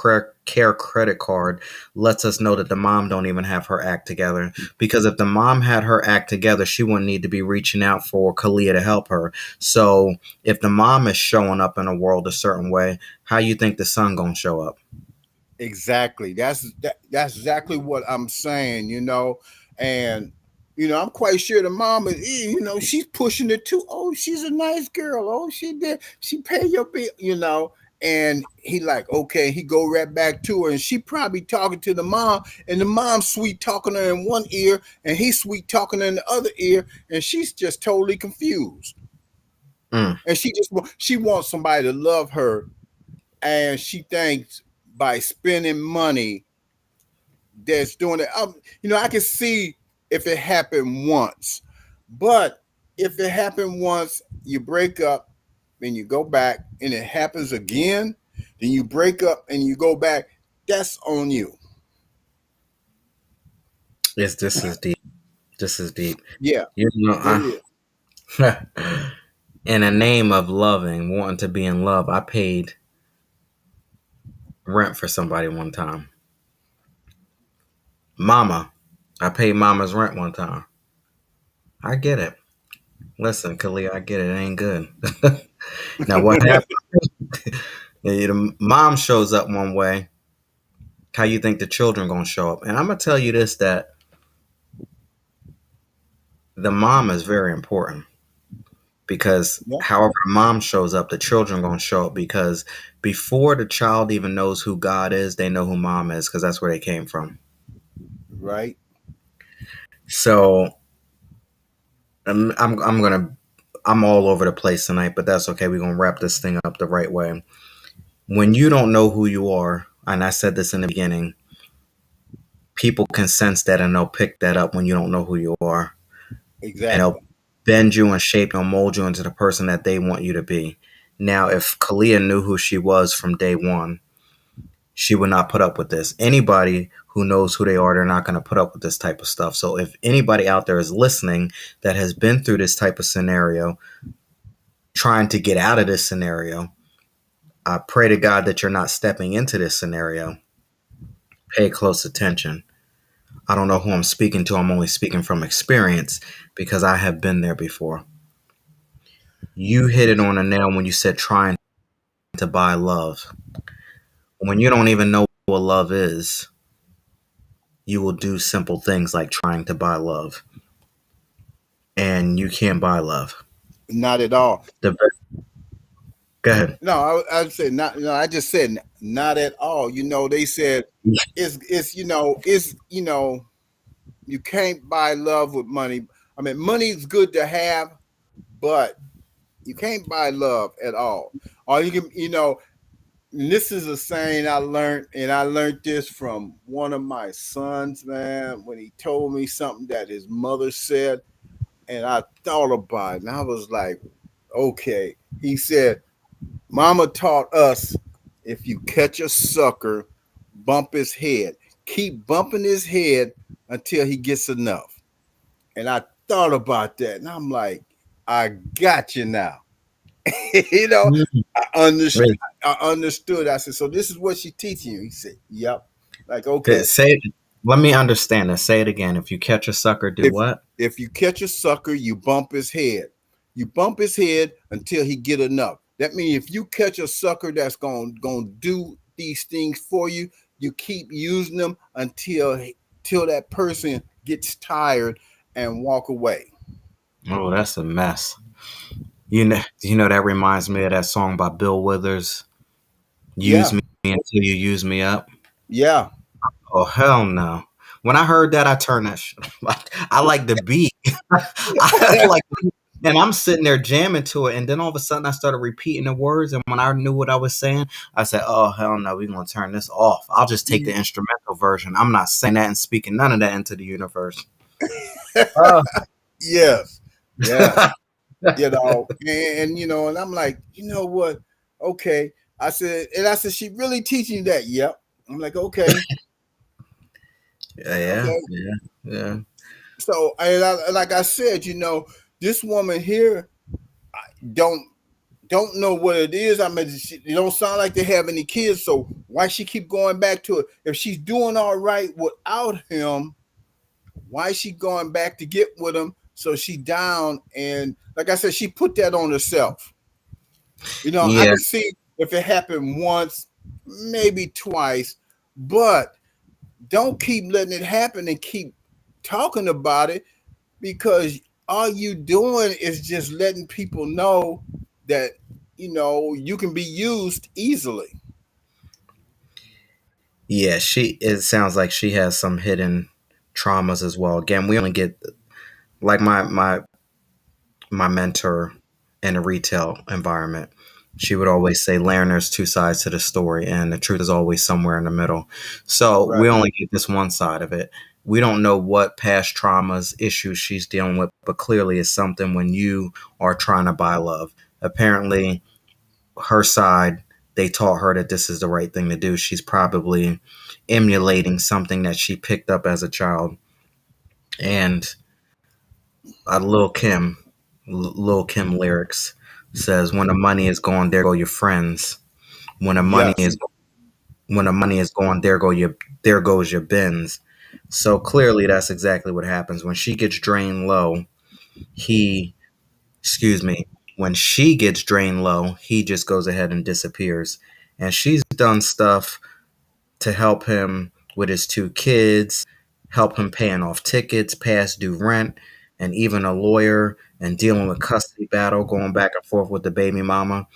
care credit card lets us know that the mom don't even have her act together. Because if the mom had her act together, she wouldn't need to be reaching out for Kalia to help her. So if the mom is showing up in a world a certain way, how you think the son gonna show up? Exactly. That's exactly what I'm saying, And I'm quite sure the mama, she's pushing it too. Oh, she's a nice girl. Oh, she pay your bill. And he like, okay, he go right back to her, and she probably talking to the mom, and the mom sweet talking her in one ear, and he sweet talking her in the other ear, and she's just totally confused. Mm, And she wants somebody to love her and she thinks by spending money that's doing it. I can see if it happened once, but if it happened once, you break up and you go back, and it happens again, then you break up and you go back. That's on you. Yes, this is deep. This is deep. Yeah, You know, it is. in the name of loving, wanting to be in love, I paid rent for somebody one time. Mama, I paid mama's rent one time. I get it. Listen, Kalia, I get it. It ain't good. Now, what happened? The mom shows up one way. How you think the children gonna show up? And I'm gonna tell you this: that the mom is very important because Yeah, however the mom shows up, the children gonna show up because before the child even knows who God is, they know who mom is because that's where they came from. right. So I'm gonna I'm all over the place tonight, but that's okay. We're gonna wrap this thing up the right way. When you don't know who you are, and I said this in the beginning, people can sense that and they'll pick that up when you don't know who you are, and they'll Exactly. bend you and shape you and mold you into the person that they want you to be. Now, if Kalia knew who she was from day one, she would not put up with this. Anybody who knows who they are, they're not going to put up with this type of stuff. So, if anybody out there is listening that has been through this type of scenario, trying to get out of this scenario, I pray to God that you're not stepping into this scenario. Pay close attention. I don't know who I'm speaking to. I'm only speaking from experience because I have been there before. You hit it on the nail when you said trying to buy love. When you don't even know what love is, you will do simple things like trying to buy love. And you can't buy love. Not at all. The, go ahead. No, I said not. No, I just said not at all. They said it's you can't buy love with money. I mean, money's good to have, but you can't buy love at all. Or you can, and this is a saying I learned, and I learned this from one of my sons, man, when he told me something that his mother said, and I thought about it, and I was like, okay. He said, Mama taught us if you catch a sucker, bump his head. Keep bumping his head until he gets enough. And I thought about that, and I'm like, I got you now. you know, Mm. I understood. Wait, I understood. I said, so this is what she teaching you. He said, yep. Like, okay. say it. Let me understand this. Say it again. If you catch a sucker, do If what? if you catch a sucker, you bump his head. You bump his head until he get enough. That means if you catch a sucker that's gonna do these things for you, you keep using them until that person gets tired and walk away. Oh, that's a mess. You know that reminds me of that song by Bill Withers. Use Yeah, me until you use me up. yeah, Oh hell no! When I heard that, I turned that. I like the beat. I like, and I'm sitting there jamming to it, and then all of a sudden, I started repeating the words. And when I knew what I was saying, I said, "Oh hell no, we're gonna turn this off. I'll just take the instrumental version. I'm not saying that and speaking none of that into the universe." Oh. yes, yes. And I'm like, you know what? Okay. I said, she really teaching you that? Yep. I'm like, okay, Yeah, okay. yeah, yeah. So, like I said, this woman here don't don't know what it is. I mean, it don't sound like they have any kids. So why she keep going back to it? If she's doing all right without him, why is she going back to get with him? So she down, and like I said, she put that on herself. I Yeah, can see if it happened once, maybe twice, but don't keep letting it happen and keep talking about it, because all you doing is just letting people know that you can be used easily. yeah. It sounds like she has some hidden traumas as well. Again, we only get like my mentor in a retail environment. She would always say, Lauryn, there's two sides to the story, and the truth is always somewhere in the middle. So we Right. only get this one side of it. We don't know what past traumas, issues she's dealing with, but clearly it's something when you are trying to buy love. Apparently, her side, they taught her that this is the right thing to do. She's probably emulating something that she picked up as a child. And Lil Kim, Lil Kim lyrics says, "When the money is gone, there go your friends. When the money Yes. is when the money is gone, there goes your bins." So clearly, that's exactly what happens when she gets drained low. He, excuse me, when she gets drained low, he just goes ahead and disappears. And she's done stuff to help him with his two kids, help him paying off tickets, past due rent, and even a lawyer and dealing with custody battle, going back and forth with the baby mama.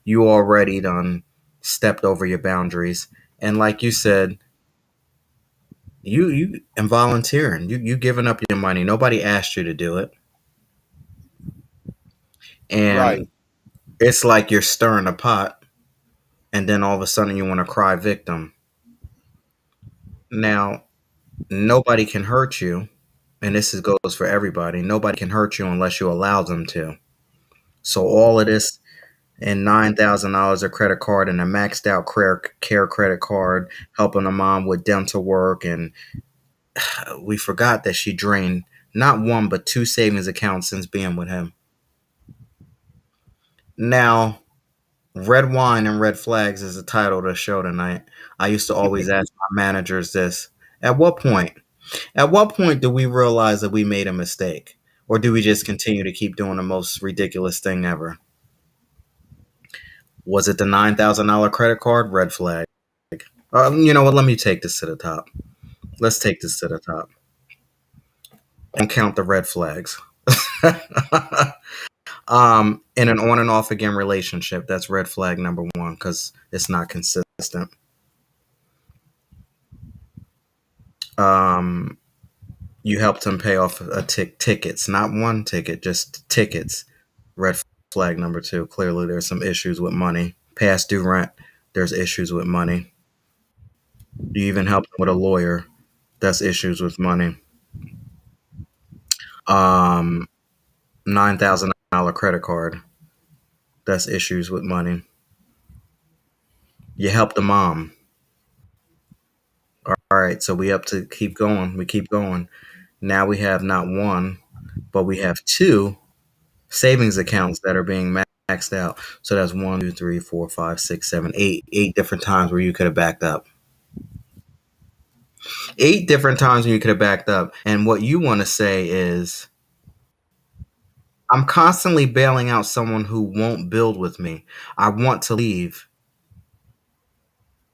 You already done stepped over your boundaries. And like you said, you and volunteering, you giving up your money. Nobody asked you to do it. Right. And it's like you're stirring a pot and then all of a sudden you want to cry victim. Now, nobody can hurt you, and goes for everybody. Nobody can hurt you unless you allow them to. So all of this and $9,000 a credit card and a maxed out care credit card, helping a mom with dental work, and we forgot that she drained not one but two savings accounts since being with him. Now, red wine and red flags is the title of the show tonight. I used to always ask my managers this: At what point? At what point do we realize that we made a mistake? Or do we just continue to keep doing the most ridiculous thing ever? Was it the $9,000 credit card? Red flag. You know what? Let me take this to the top. Let's take this to the top. And count the red flags. In an on and off again relationship, that's red flag number one because it's not consistent. Um, you helped him pay off tickets, not one ticket, just tickets. Red flag number two. Clearly, there's some issues with money. Past due rent. There's issues with money. You even helped him with a lawyer. That's issues with money. Um, $9,000 credit card. That's issues with money. You helped the mom. All right, so we have to keep going. We keep going. Now we have not one, but we have two savings accounts that are being maxed out. So that's one, two, three, four, five, six, seven, eight. Eight different times where you could have backed up. Eight different times when you could have backed up. And what you want to say is, I'm constantly bailing out someone who won't build with me. I want to leave.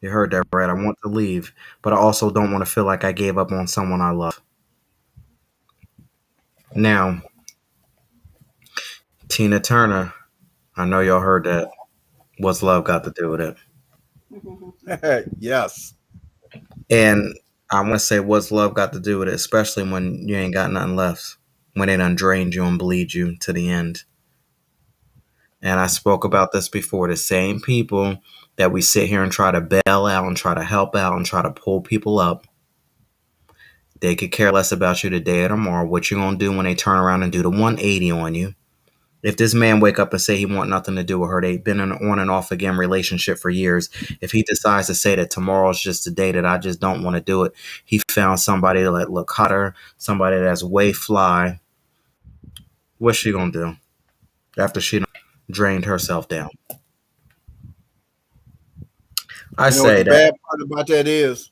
You heard that right. I want to leave, but I also don't want to feel like I gave up on someone I love. Now, Tina Turner, I know y'all heard that. What's love got to do with it? Yes. And I want to say, what's love got to do with it, especially when you ain't got nothing left, when they done drained you and bleed you to the end. And I spoke about this before. The same people that we sit here and try to bail out and try to help out and try to pull people up, they could care less about you today or tomorrow. What you gonna do when they turn around and do the 180 on you? If this man wake up and say he want nothing to do with her, they've been in an on and off again relationship for years. If he decides to say that tomorrow's just a day that I just don't want to do it, he found somebody that look hotter, somebody that's way fly. What's she gonna do after she drained herself down? I You know what say the that bad part about that is?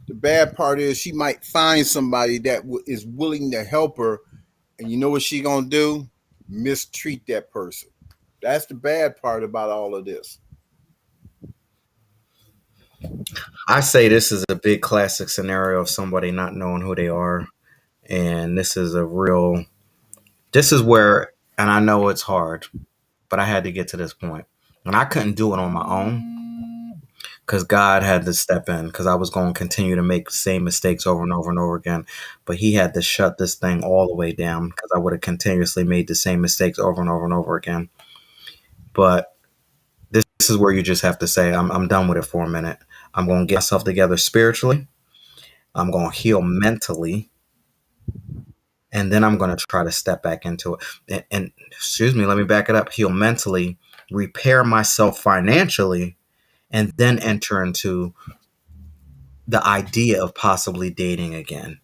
The bad part is she might find somebody that is willing to help her, and you know what she gonna do? Mistreat that person. That's the bad part about all of this. I say this is a big classic scenario of somebody not knowing who they are, and this is a real. This is where, and I know it's hard, but I had to get to this point, and I couldn't do it on my own because God had to step in because I was going to continue to make the same mistakes over and over and over again. But He had to shut this thing all the way down because I would have continuously made the same mistakes over and over and over again. But this is where you just have to say, I'm done with it for a minute. I'm going to get myself together spiritually. I'm going to heal mentally. And then I'm going to try to step back into it. And excuse me, let me back it up. Heal mentally, repair myself financially, and then enter into the idea of possibly dating again,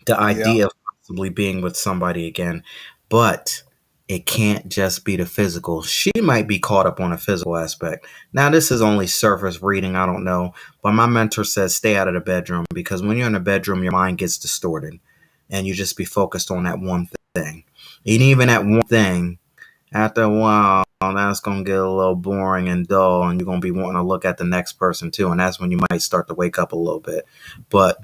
the Yeah. idea of possibly being with somebody again. But it can't just be the physical. She might be caught up on a physical aspect. Now, this is only surface reading. I don't know. But my mentor says stay out of the bedroom, because when you're in the bedroom, your mind gets distorted and you just be focused on that one thing. And even that one thing, after a while, that's going to get a little boring and dull, and you're going to be wanting to look at the next person too. And that's when you might start to wake up a little bit. But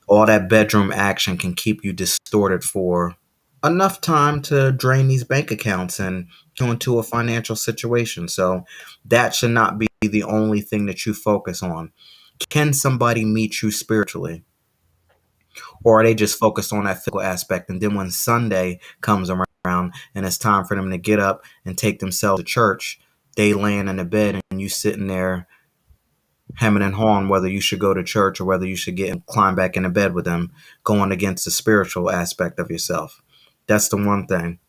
all that bedroom action can keep you distorted for enough time to drain these bank accounts and go into a financial situation. So that should not be the only thing that you focus on. Can somebody meet you spiritually? Or are they just focused on that physical aspect? And then when Sunday comes around and it's time for them to get up and take themselves to church, they laying in the bed and you sitting there hemming and hawing whether you should go to church or whether you should get and climb back into bed with them, going against the spiritual aspect of yourself. That's the one thing.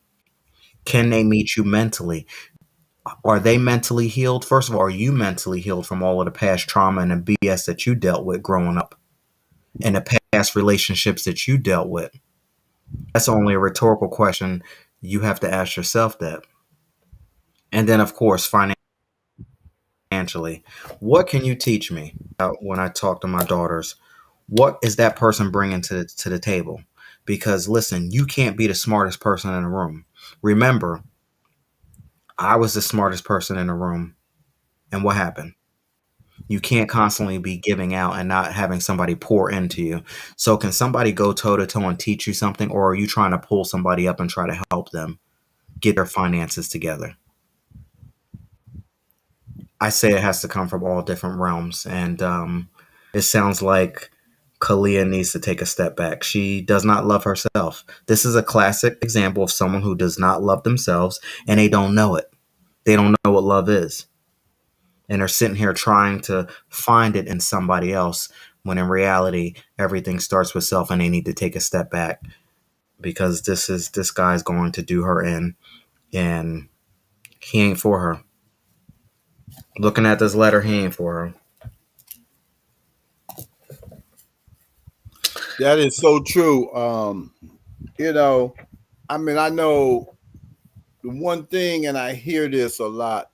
Can they meet you mentally? Are they mentally healed? First of all, are you mentally healed from all of the past trauma and the BS that you dealt with growing up and the past relationships that you dealt with? That's only a rhetorical question. You have to ask yourself that. And then, of course, financially, what can you teach me when I talk to my daughters? What is that person bringing to the table? Because listen, you can't be the smartest person in the room. Remember, I was the smartest person in the room. And what happened? You can't constantly be giving out and not having somebody pour into you. So, can somebody go toe to toe and teach you something, or are you trying to pull somebody up and try to help them get their finances together? I say it has to come from all different realms. And it sounds like Kalia needs to take a step back. She does not love herself. This is a classic example of someone who does not love themselves and they don't know it. They don't know what love is. And they're sitting here trying to find it in somebody else when in reality, everything starts with self and they need to take a step back, because this guy's going to do her in, and he ain't for her. Looking at this letter, he ain't for her. That is so true. You know, I mean, I know the one thing, and I hear this a lot,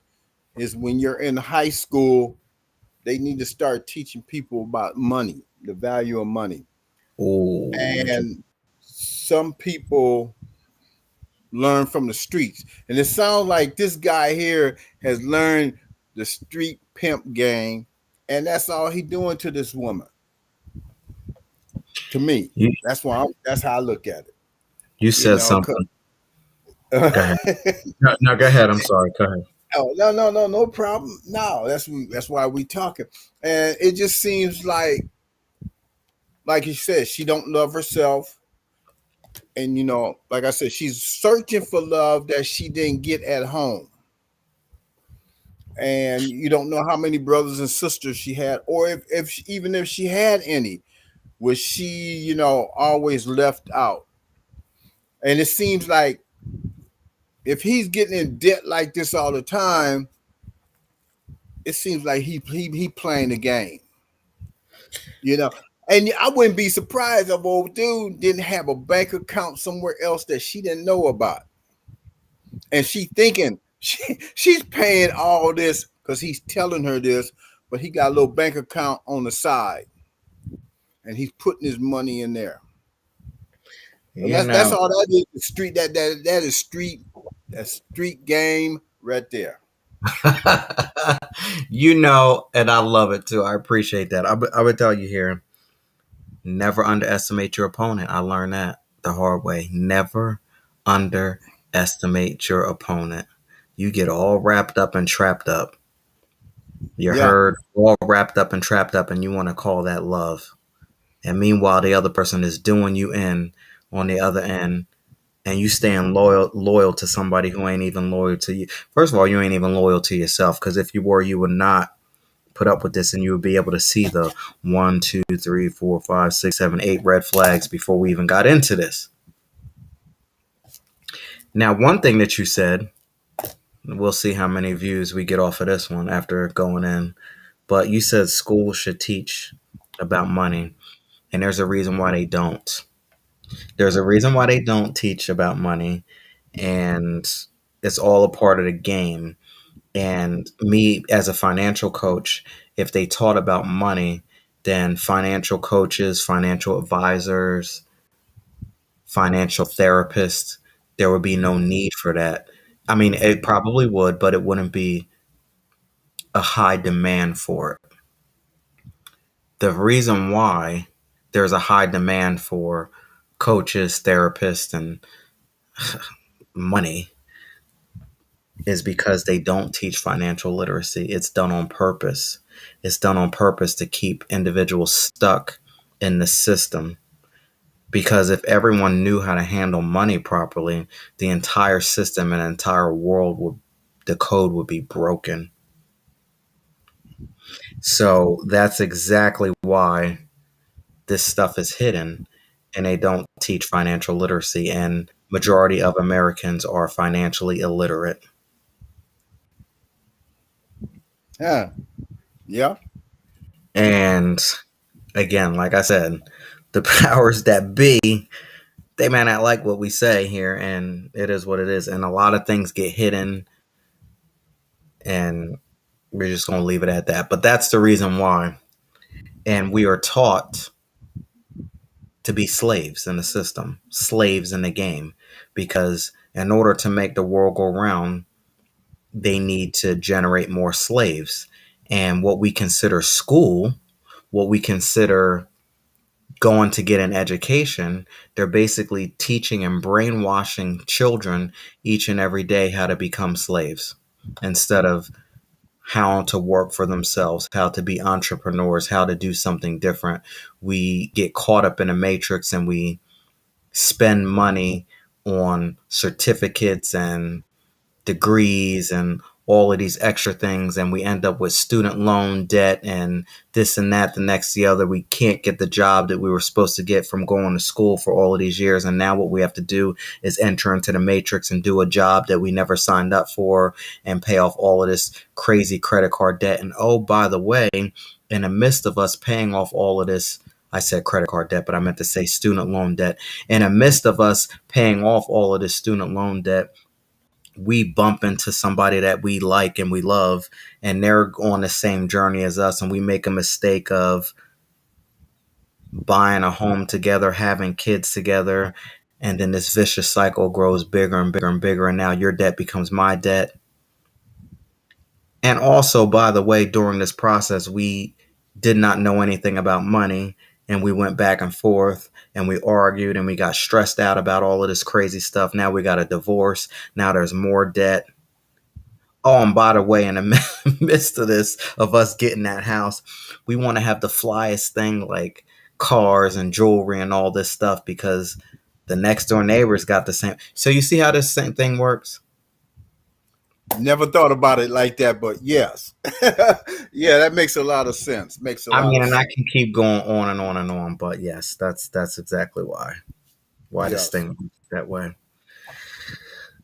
is when you're in high school, they need to start teaching people about money, the value of money. Oh, And some people learn from the streets. And it sounds like this guy here has learned the street pimp game, and that's all he doing to this woman. To me, you that's how I look at it. you You said know, something. Go ahead. No, no, go ahead. I'm sorry. Go ahead. oh no problem. No, that's why we talking, and it just seems like you said, she don't love herself, and like I said, she's searching for love that she didn't get at home, and you don't know how many brothers and sisters she had, or even if she had any, was she always left out, and it seems like if he's getting in debt like this all the time, it seems like he playing the game. You know, and I wouldn't be surprised if old dude didn't have a bank account somewhere else that she didn't know about, and she thinking she's paying all this because he's telling her this, but he got a little bank account on the side, and he's putting his money in there. And You that's know, all that is. The street that is street game right there. and I love it too. I appreciate that. I would tell you here, never underestimate your opponent. I learned that the hard way. Never underestimate your opponent. You get all wrapped up and trapped up. You're Yeah, hurt, all wrapped up and trapped up, and you want to call that love. And meanwhile, the other person is doing you in on the other end, and you staying loyal to somebody who ain't even loyal to you. First of all, you ain't even loyal to yourself, because if you were, you would not put up with this, and you would be able to see the 1, 2, 3, 4, 5, 6, 7, 8 red flags before we even got into this. Now, one thing that you said, we'll see how many views we get off of this one after going in, but you said schools should teach about money, and there's a reason why they don't. There's a reason why they don't teach about money, and it's all a part of the game. And me as a financial coach, if they taught about money, then financial coaches, financial advisors, financial therapists, there would be no need for that. I mean, it probably would, but it wouldn't be a high demand for it. The reason why there's a high demand for coaches, therapists, and money is because they don't teach financial literacy. It's done on purpose. It's done on purpose to keep individuals stuck in the system. Because if everyone knew how to handle money properly, the entire system and entire world would, the code would be broken. So that's exactly why this stuff is hidden, and they don't teach financial literacy, and majority of Americans are financially illiterate. Yeah. Yeah. And again, like I said, the powers that be, they may not like what we say here, and it is what it is. And a lot of things get hidden, and we're just going to leave it at that. But that's the reason why. And we are taught to be slaves in the system, slaves in the game, because in order to make the world go round, they need to generate more slaves. And what we consider school, what we consider going to get an education, they're basically teaching and brainwashing children each and every day how to become slaves instead of how to work for themselves, how to be entrepreneurs, how to do something different. We get caught up in a matrix, and we spend money on certificates and degrees and all of these extra things, and we end up with student loan debt and this and that, the next the other. We can't get the job that we were supposed to get from going to school for all of these years, and now what we have to do is enter into the matrix and do a job that we never signed up for and pay off all of this crazy credit card debt. And oh, by the way, in the midst of us paying off all of this, I said credit card debt, but I meant to say student loan debt. In the midst of us paying off all of this student loan debt, we bump into somebody that we like and we love, and they're on the same journey as us, and we make a mistake of buying a home together, having kids together, and then this vicious cycle grows bigger and bigger and bigger, and now your debt becomes my debt. And also, by the way, during this process, we did not know anything about money, and we went back and forth, and we argued, and we got stressed out about all of this crazy stuff. Now we got a divorce. Now there's more debt. Oh, and by the way, in the midst of this, of us getting that house, we want to have the flyest thing, like cars and jewelry and all this stuff, because the next door neighbors got the same. So you see how this same thing works? Never thought about it like that, but yes. Yeah, that makes a lot of sense. Makes a I lot mean, of and I sense. can keep going on and on and on, but yes, that's exactly why this Yes. thing works that way.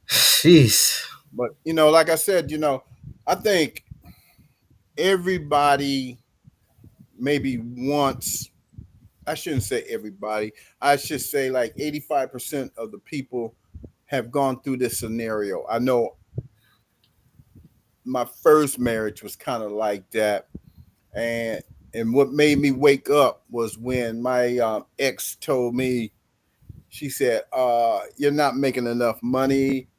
Jeez. But like I said, I think everybody maybe once, I shouldn't say everybody, I should say like 85% of the people have gone through this scenario. I know my first marriage was kind of like that. And what made me wake up was when my ex told me, she said, you're not making enough money.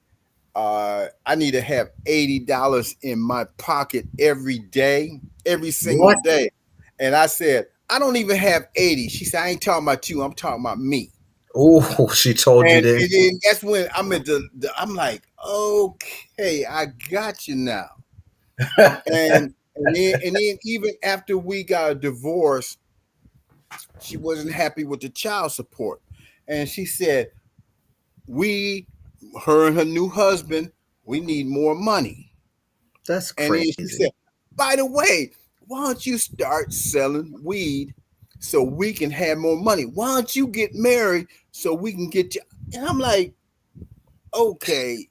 I need to have $80 in my pocket every day, every single What? day. And I said, I don't even have 80. She said, I ain't talking about you. I'm talking about me. Oh, she told you And this. then that's when I'm at I'm like, okay, I got you now. And then even after we got a divorce, she wasn't happy with the child support. And she said, we, her and her new husband, we need more money. That's And then she crazy. said, by the way, why don't you start selling weed so we can have more money? Why don't you get married so we can get you? And I'm like, okay,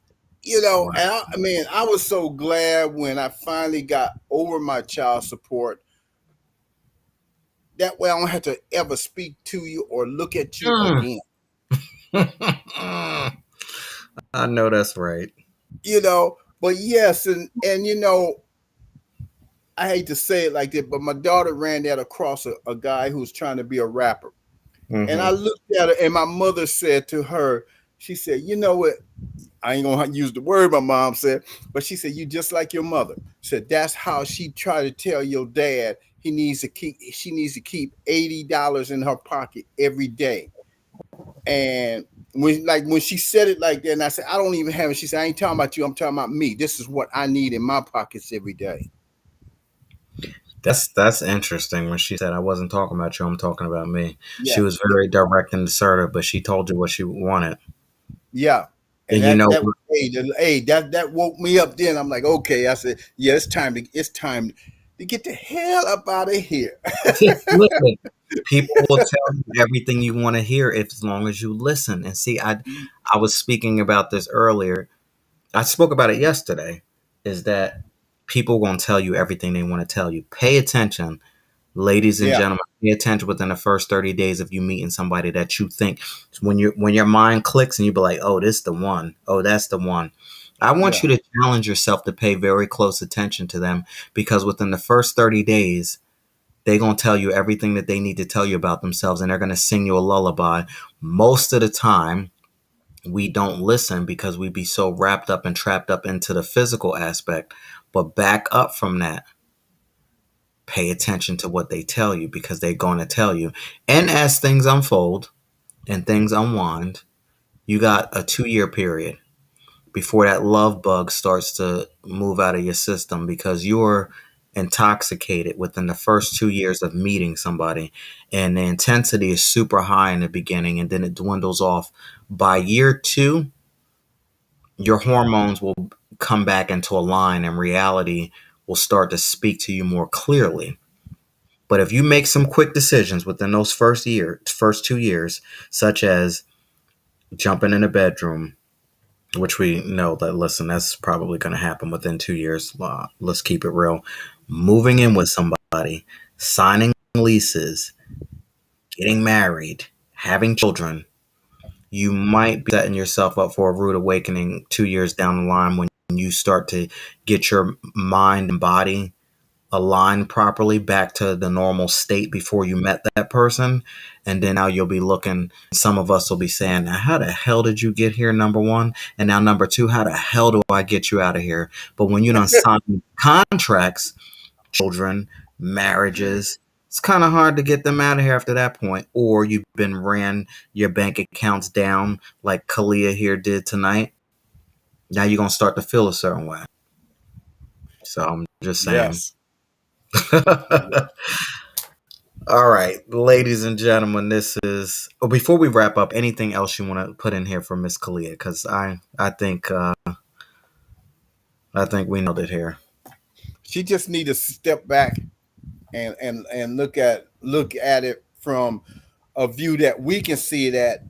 Wow. and I mean, I was so glad when I finally got over my child support. That way I don't have to ever speak to you or look at you Mm. again. I know that's right. But yes, and I hate to say it like that, but my daughter ran that across a guy who was trying to be a rapper. And I Hmm. looked at her, and my mother said to her, she said, you know what? I ain't gonna use the word my mom said, but she said, you just like your mother. Said that's how she tried to tell your dad she needs to keep $80 in her pocket every day. And when she said it like that, and I said, I don't even have it. She said, I ain't talking about you, I'm talking about me. This is what I need in my pockets every day. That's interesting. When she said, "I wasn't talking about you, I'm talking about me," she Yeah. was very direct and assertive, but she told you what she wanted. Yeah. And And you know, that woke me up then. I'm like, okay. I said, yeah, it's time to get the hell up out of here. listen, people will tell you everything you want to hear if as long as you listen. And see, I was speaking about this earlier. I spoke about it yesterday. Is that people gonna tell you everything they want to tell you? Pay attention, ladies and Yeah, gentlemen. Pay attention within the first 30 days of you meeting somebody that you think when your mind clicks and you be like, oh, this the one. Oh, that's the one. I want yeah. you to challenge yourself to pay very close attention to them because within the first 30 days they're going to tell you everything that they need to tell you about themselves and they're going to sing you a lullaby. Most of the time, we don't listen because we be so wrapped up and trapped up into the physical aspect. But back up from that, pay attention to what they tell you because they're going to tell you. And as things unfold and things unwind, you got a 2 year period before that love bug starts to move out of your system because you're intoxicated within the first 2 years of meeting somebody. And the intensity is super high in the beginning and then it dwindles off. By year two, your hormones will come back into a line and reality will start to speak to you more clearly. But if you make some quick decisions within those first 2 years, such as jumping in a bedroom, which we know that, listen, that's probably going to happen within 2 years. Let's keep it real. Moving in with somebody, signing leases, getting married, having children, you might be setting yourself up for a rude awakening 2 years down the line when you start to get your mind and body aligned properly back to the normal state before you met that person. And then now you'll be looking, some of us will be saying, now, how the hell did you get here? Number one. And now, number two, how the hell do I get you out of here? But when you don't sign contracts, children, marriages, it's kind of hard to get them out of here after that point. Or you've been ran your bank accounts down like Kalia here did tonight. Now you're going to start to feel a certain way. So I'm just saying. Yes. All right, ladies and gentlemen, this is. Oh, before we wrap up, anything else you want to put in here for Miss Kalia? Because I think we nailed it here. She just need to step back and look at it from a view that we can see it at,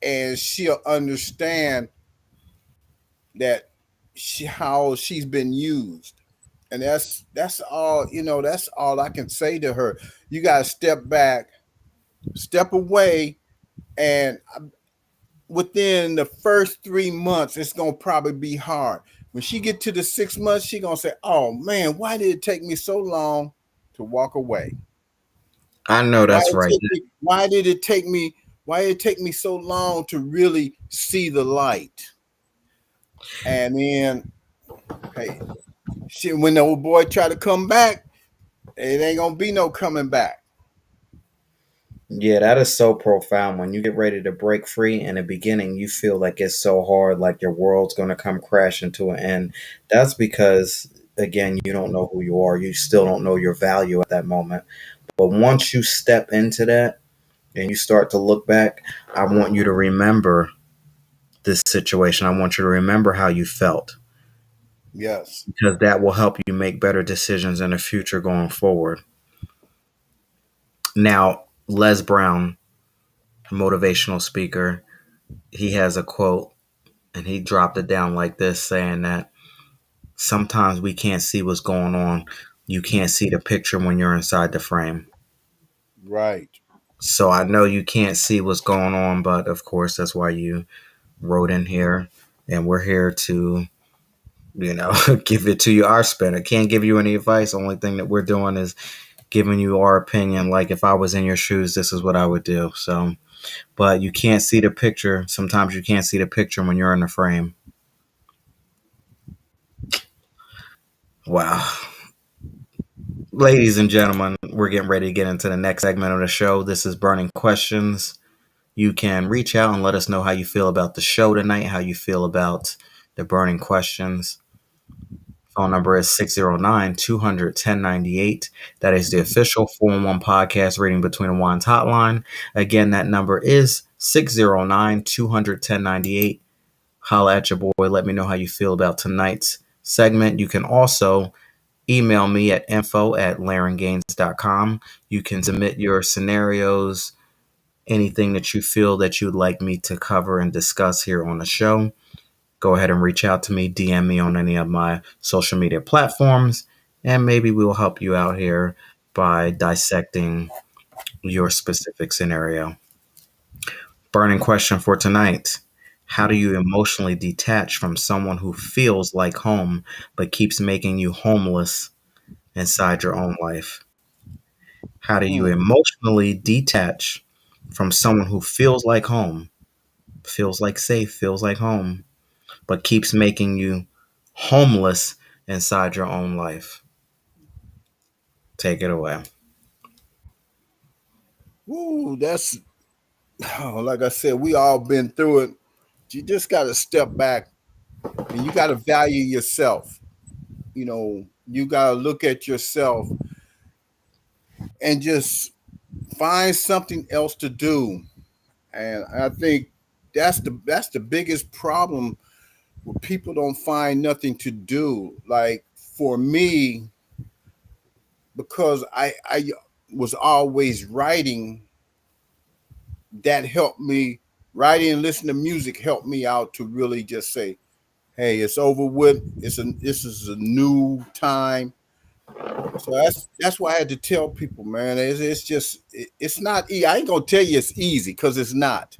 and she'll understand that how she's been used. And that's all, that's all I can say to her. You got to step back, step away, and within the first 3 months it's going to probably be hard. When she get to the 6 months, she going to say, oh man, why did it take me so long to walk away? I know why that's it right. take me, why did it take me why did it take me so long to really see the light? And then, hey, when the old boy try to come back, it ain't gonna be no coming back. Yeah, that is so profound. When you get ready to break free in the beginning, you feel like it's so hard, like your world's going to come crashing to an end. That's because, again, you don't know who you are. You still don't know your value at that moment. But once you step into that and you start to look back, I want you to remember this situation. I want you to remember how you felt Yes. because that will help you make better decisions in the future going forward. Now, Les Brown, motivational speaker, he has a quote and he dropped it down like this saying that sometimes we can't see what's going on. You can't see the picture when you're inside the frame. Right. So I know you can't see what's going on, but of course, that's why you wrote in here. And we're here to, you know, give it to you our spin. I can't give you any advice. The only thing that we're doing is giving you our opinion. Like if I was in your shoes, this is what I would do. So, but you can't see the picture. Sometimes you can't see the picture when you're in the frame. Wow. Ladies and gentlemen, we're getting ready to get into the next segment of the show. This is Burning Questions. You can reach out and let us know how you feel about the show tonight, how you feel about the burning questions. Phone number is 609-200-1098. That is the official 411 podcast reading between the wines hotline. Again, that number is 609-200-1098. Holla at your boy. Let me know how you feel about tonight's segment. You can also email me at info@larengaines.com. You can submit your scenarios, anything that you feel that you'd like me to cover and discuss here on the show. Go ahead and reach out to me, DM me on any of my social media platforms, and maybe we will help you out here by dissecting your specific scenario. Burning question for tonight. How do you emotionally detach from someone who feels like home but keeps making you homeless inside your own life? How do you Hmm. emotionally detach from someone who feels like home, feels like safe, feels like home, but keeps making you homeless inside your own life? Take it away. Ooh, that's like I said, we all been through it. You just got to step back and you got to value yourself. You got to look at yourself and just find something else to do. And I think that's the biggest problem where people don't find nothing to do. Like for me, because I was always writing, that helped me. Writing and listening to music helped me out to really just say, "Hey, it's over with. This is a new time." So that's why I had to tell people, man. It's just it's not. I ain't gonna tell you it's easy because it's not.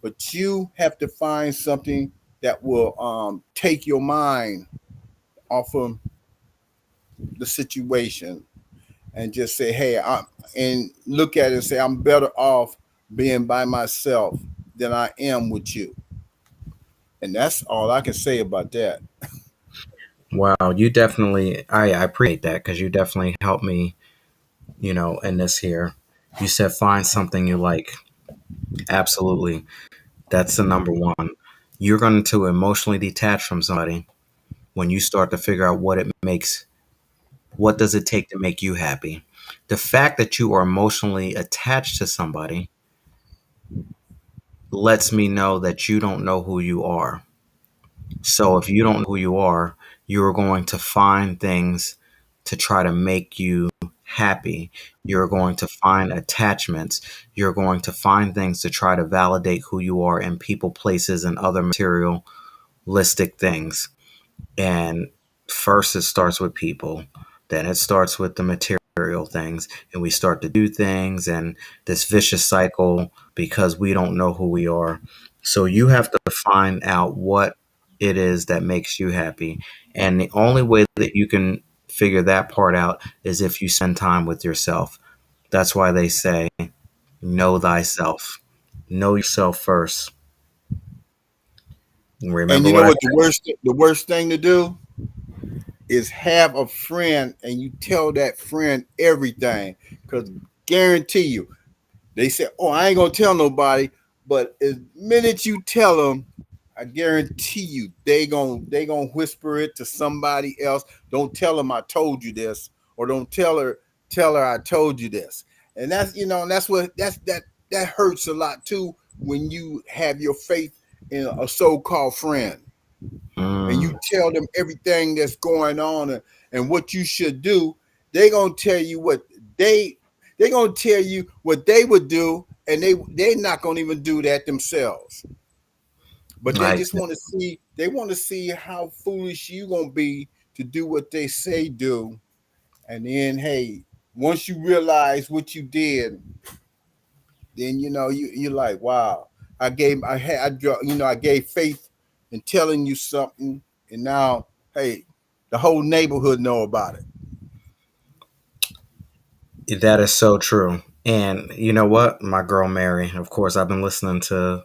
But you have to find something that will take your mind off of the situation and just say, "Hey," and look at it and say, "I'm better off being by myself than I am with you." And that's all I can say about that. Wow, you definitely, I appreciate that because you definitely helped me, you know, in this here. You said find something you like. Absolutely. That's the number one. You're going to emotionally detach from somebody when you start to figure out what does it take to make you happy. The fact that you are emotionally attached to somebody lets me know that you don't know who you are. So if you don't know who you are, you're going to find things to try to make you happy. You're going to find attachments. You're going to find things to try to validate who you are in people, places, and other materialistic things. And first, it starts with people, then it starts with the material things, and we start to do things, and this vicious cycle because we don't know who we are. So, you have to find out what it is that makes you happy. And the only way that you can figure that part out is if you spend time with yourself. That's why they say, know thyself, know yourself first. And Remember you what know I what the worst thing to do is have a friend and you tell that friend everything. Because guarantee you, they say, "Oh, I ain't gonna tell nobody," but the minute you tell them, I guarantee you they gonna whisper it to somebody else. Don't tell them I told you this, or don't tell her I told you this. And that's what that hurts a lot too when you have your faith. a so-called friend, and you Mm, tell them everything that's going on and what you should do, they gonna tell you what they they gonna tell you what they would do, and they're not gonna even do that themselves. But they I just want to see how foolish you gonna be to do what they say do, and then hey, once you realize what you did, then you're like, wow, I gave faith in telling you something, and now hey, the whole neighborhood know about it. that is so true. And you know what? My girl Mary, of course, I've been listening to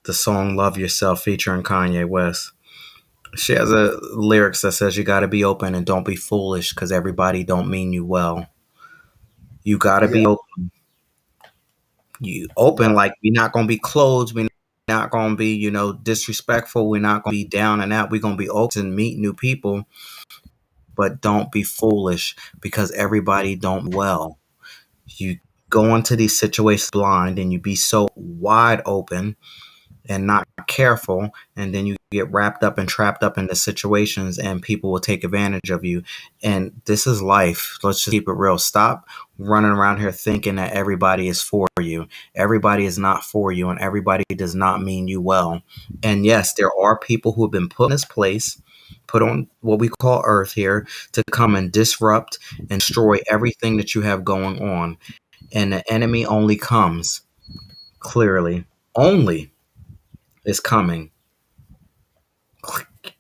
the song Love Yourself featuring Kanye West. She has a lyrics that says you got to be open and don't be foolish because everybody don't mean you well. You got to Yeah, be open. You open yeah, like we're not going to be closed. We're not going to be, disrespectful. We're not going to be down and out. We're going to be open and meet new people, but don't be foolish because everybody don't well. You go into these situations blind and you be so wide open and not careful, and then you get wrapped up and trapped up into situations and people will take advantage of you. And this is life. Let's just keep it real. Stop running around here thinking that everybody is for you. Everybody is not for you, and everybody does not mean you well. And yes, there are people who have been put in this place, put on what we call earth here, to come and disrupt and destroy everything that you have going on. And the enemy only comes, clearly only is coming,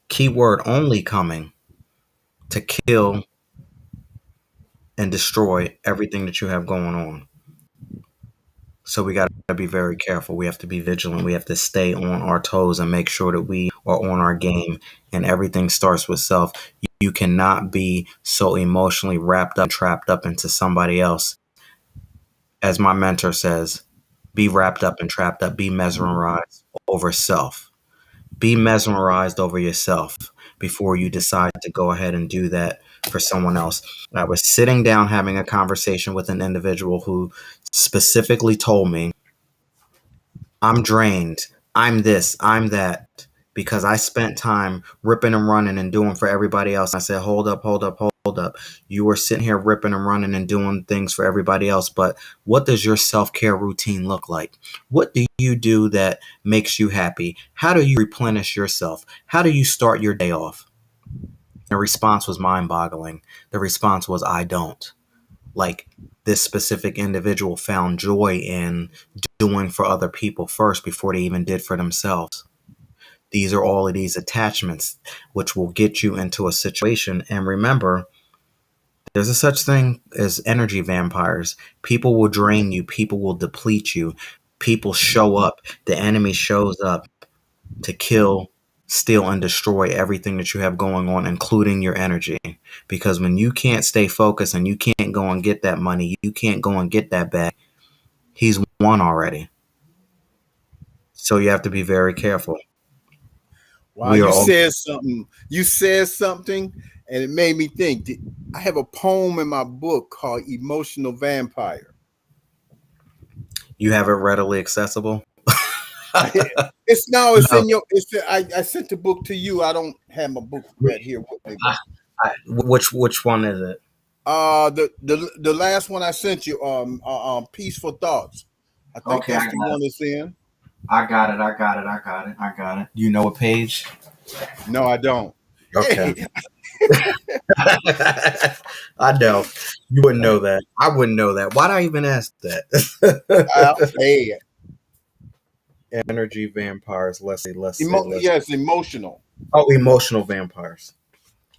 keyword only, coming to kill and destroy everything that you have going on. So we got to be very careful. We have to be vigilant. We have to stay on our toes and make sure that we are on our game. And everything starts with self. You cannot be so emotionally wrapped up, trapped up into somebody else. As my mentor says, be wrapped up and trapped up, be mesmerized over self. Be mesmerized over yourself before you decide to go ahead and do that for someone else. I was sitting down having a conversation with an individual who specifically told me, I'm drained. I'm this, I'm that, because I spent time ripping and running and doing for everybody else. I said, hold up, hold up, hold up. You were sitting here ripping and running and doing things for everybody else, but what does your self care routine look like? What do you do that makes you happy? How do you replenish yourself? How do you start your day off? The response was mind boggling. The response was, I don't. Like, this specific individual found joy in doing for other people first before they even did for themselves. These are all of these attachments which will get you into a situation. And remember, there's a such thing as energy vampires. People will drain you, people will deplete you, people show up, the enemy shows up to kill, steal, and destroy everything that you have going on, including your energy. Because when you can't stay focused and you can't go and get that money, you can't go and get that bag, he's won already. So you have to be very careful. wow, We are you all, said something. You said something, and it made me think. I have a poem in my book called "Emotional Vampire." you have it readily accessible. It's no, it's No, in your. I sent the book to you. I don't have my book right here with me, but which one is it? the last one I sent you, peaceful thoughts. I think Okay, I that's got the it. one it's in. I got it. I got it. I got it. I got it. You know what page? No, I don't. Okay. Hey, I know. You wouldn't know that. I wouldn't know that. Why'd I even ask that? hey, Energy vampires. Let's see. Let's see. Let's. yes, emotional. Oh, emotional vampires.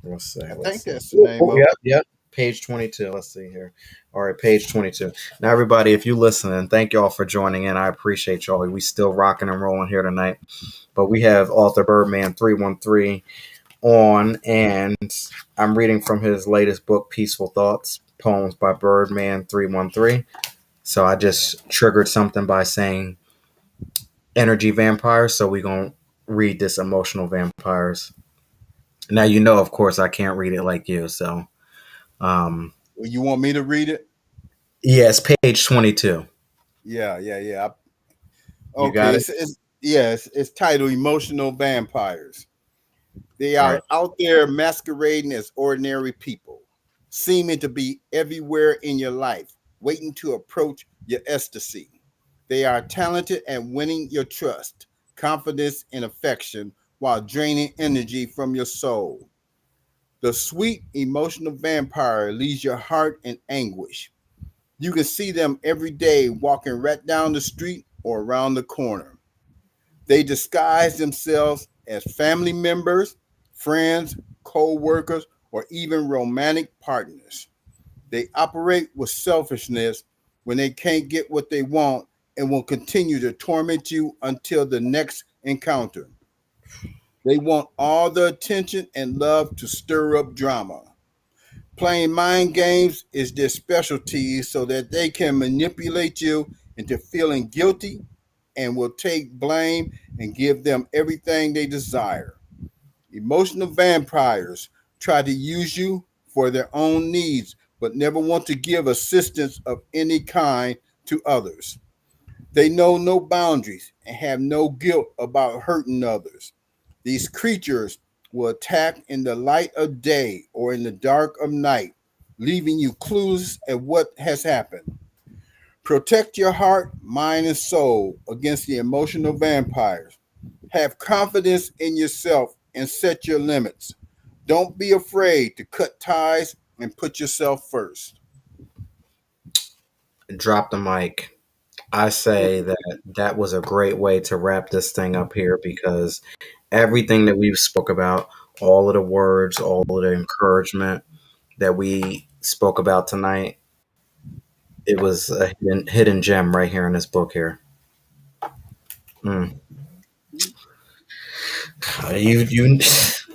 Let's see. I Let's think see. that's the name of Yep. it. Yep. Page 22. Let's see here. All right, page 22. Now, everybody, if you listening, thank y'all for joining in. I appreciate y'all. We still rocking and rolling here tonight. But we have author Birdman 313 on, and I'm reading from his latest book, Peaceful Thoughts, Poems by Birdman 313. So I just triggered something by saying energy vampires. So we're going to read this emotional vampires. Now, of course, I can't read it like you. So, um, You want me to read it? yes, page 22. Yeah, yeah, yeah. You Okay, got it? Yes, it's titled Emotional Vampires. They All right. are out there masquerading as ordinary people, seeming to be everywhere in your life, waiting to approach your ecstasy. They are talented at winning your trust, confidence, and affection while draining energy from your soul. The sweet emotional vampire leaves your heart in anguish. You can see them every day walking right down the street or around the corner. They disguise themselves as family members, friends, co workers, or even romantic partners. They operate with selfishness when they can't get what they want and will continue to torment you until the next encounter. They want all the attention and love to stir up drama. Playing mind games is their specialty so that they can manipulate you into feeling guilty and will take blame and give them everything they desire. Emotional vampires try to use you for their own needs, but never want to give assistance of any kind to others. They know no boundaries and have no guilt about hurting others. These creatures will attack in the light of day or in the dark of night, leaving you clueless at what has happened. Protect your heart, mind, and soul against the emotional vampires. Have confidence in yourself and set your limits. Don't be afraid to cut ties and put yourself first. Drop the mic. I say that that was a great way to wrap this thing up here because everything that we've spoke about, all of the words, all of the encouragement that we spoke about tonight, it was a hidden gem right here in this book here. Mm. You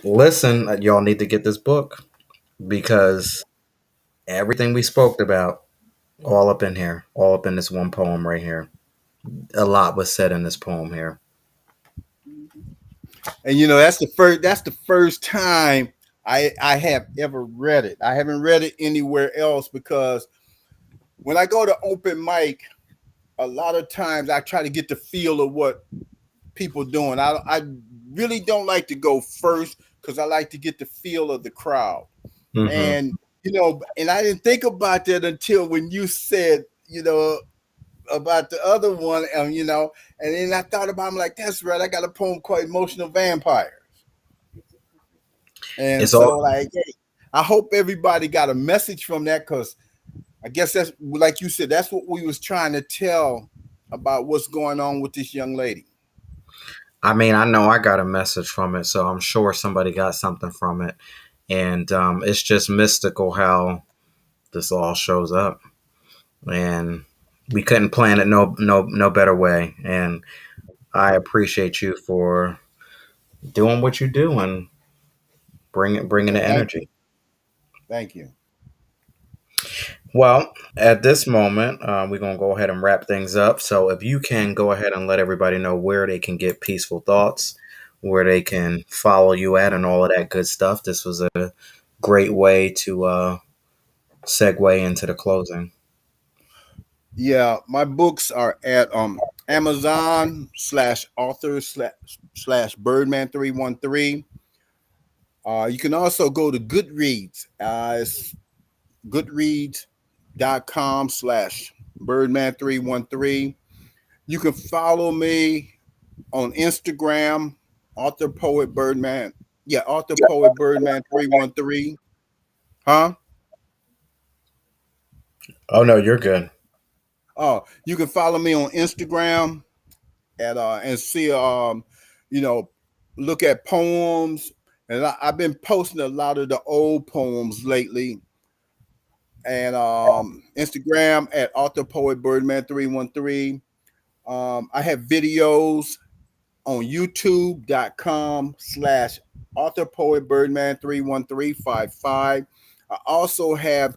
listen, y'all need to get this book because everything we spoke about, all up in here, all up in this one poem right here. A lot was said in this poem here. And that's the first time I have ever read it. I haven't read it anywhere else because when I go to open mic, a lot of times I try to get the feel of what people doing. I really don't like to go first because I like to get the feel of the crowd. Hmm. And and I didn't think about that until when you said, about the other one, and then I thought about, I'm like, that's right, I got a poem called Emotional Vampire. And It's all. so, like, hey, I hope everybody got a message from that because I guess that's like you said, that's what we was trying to tell about what's going on with this young lady. I mean, I know I got a message from it, so I'm sure somebody got something from it. And it's just mystical how this all shows up, and we couldn't plan it no better way. And I appreciate you for doing what you do and bringing Yeah, the thank you, energy. thank you. Well, at this moment, we're going to go ahead and wrap things up. So, if you can go ahead and let everybody know where they can get peaceful thoughts, where they can follow you at, and all of that good stuff, this was a great way to segue into the closing. Yeah, my books are at Amazon slash author slash Birdman 313. You can also go to Goodreads. It's goodreads.com slash Birdman 313. You can follow me on Instagram, author poet Birdman. Yeah, author poet Birdman 313. Huh? Oh, no, you're good. Oh, you can follow me on Instagram at and see you know look at poems, and I've been posting a lot of the old poems lately, and Instagram at author poet Birdman 313. I have videos on youtube.com slash author poet Birdman 31355. I also have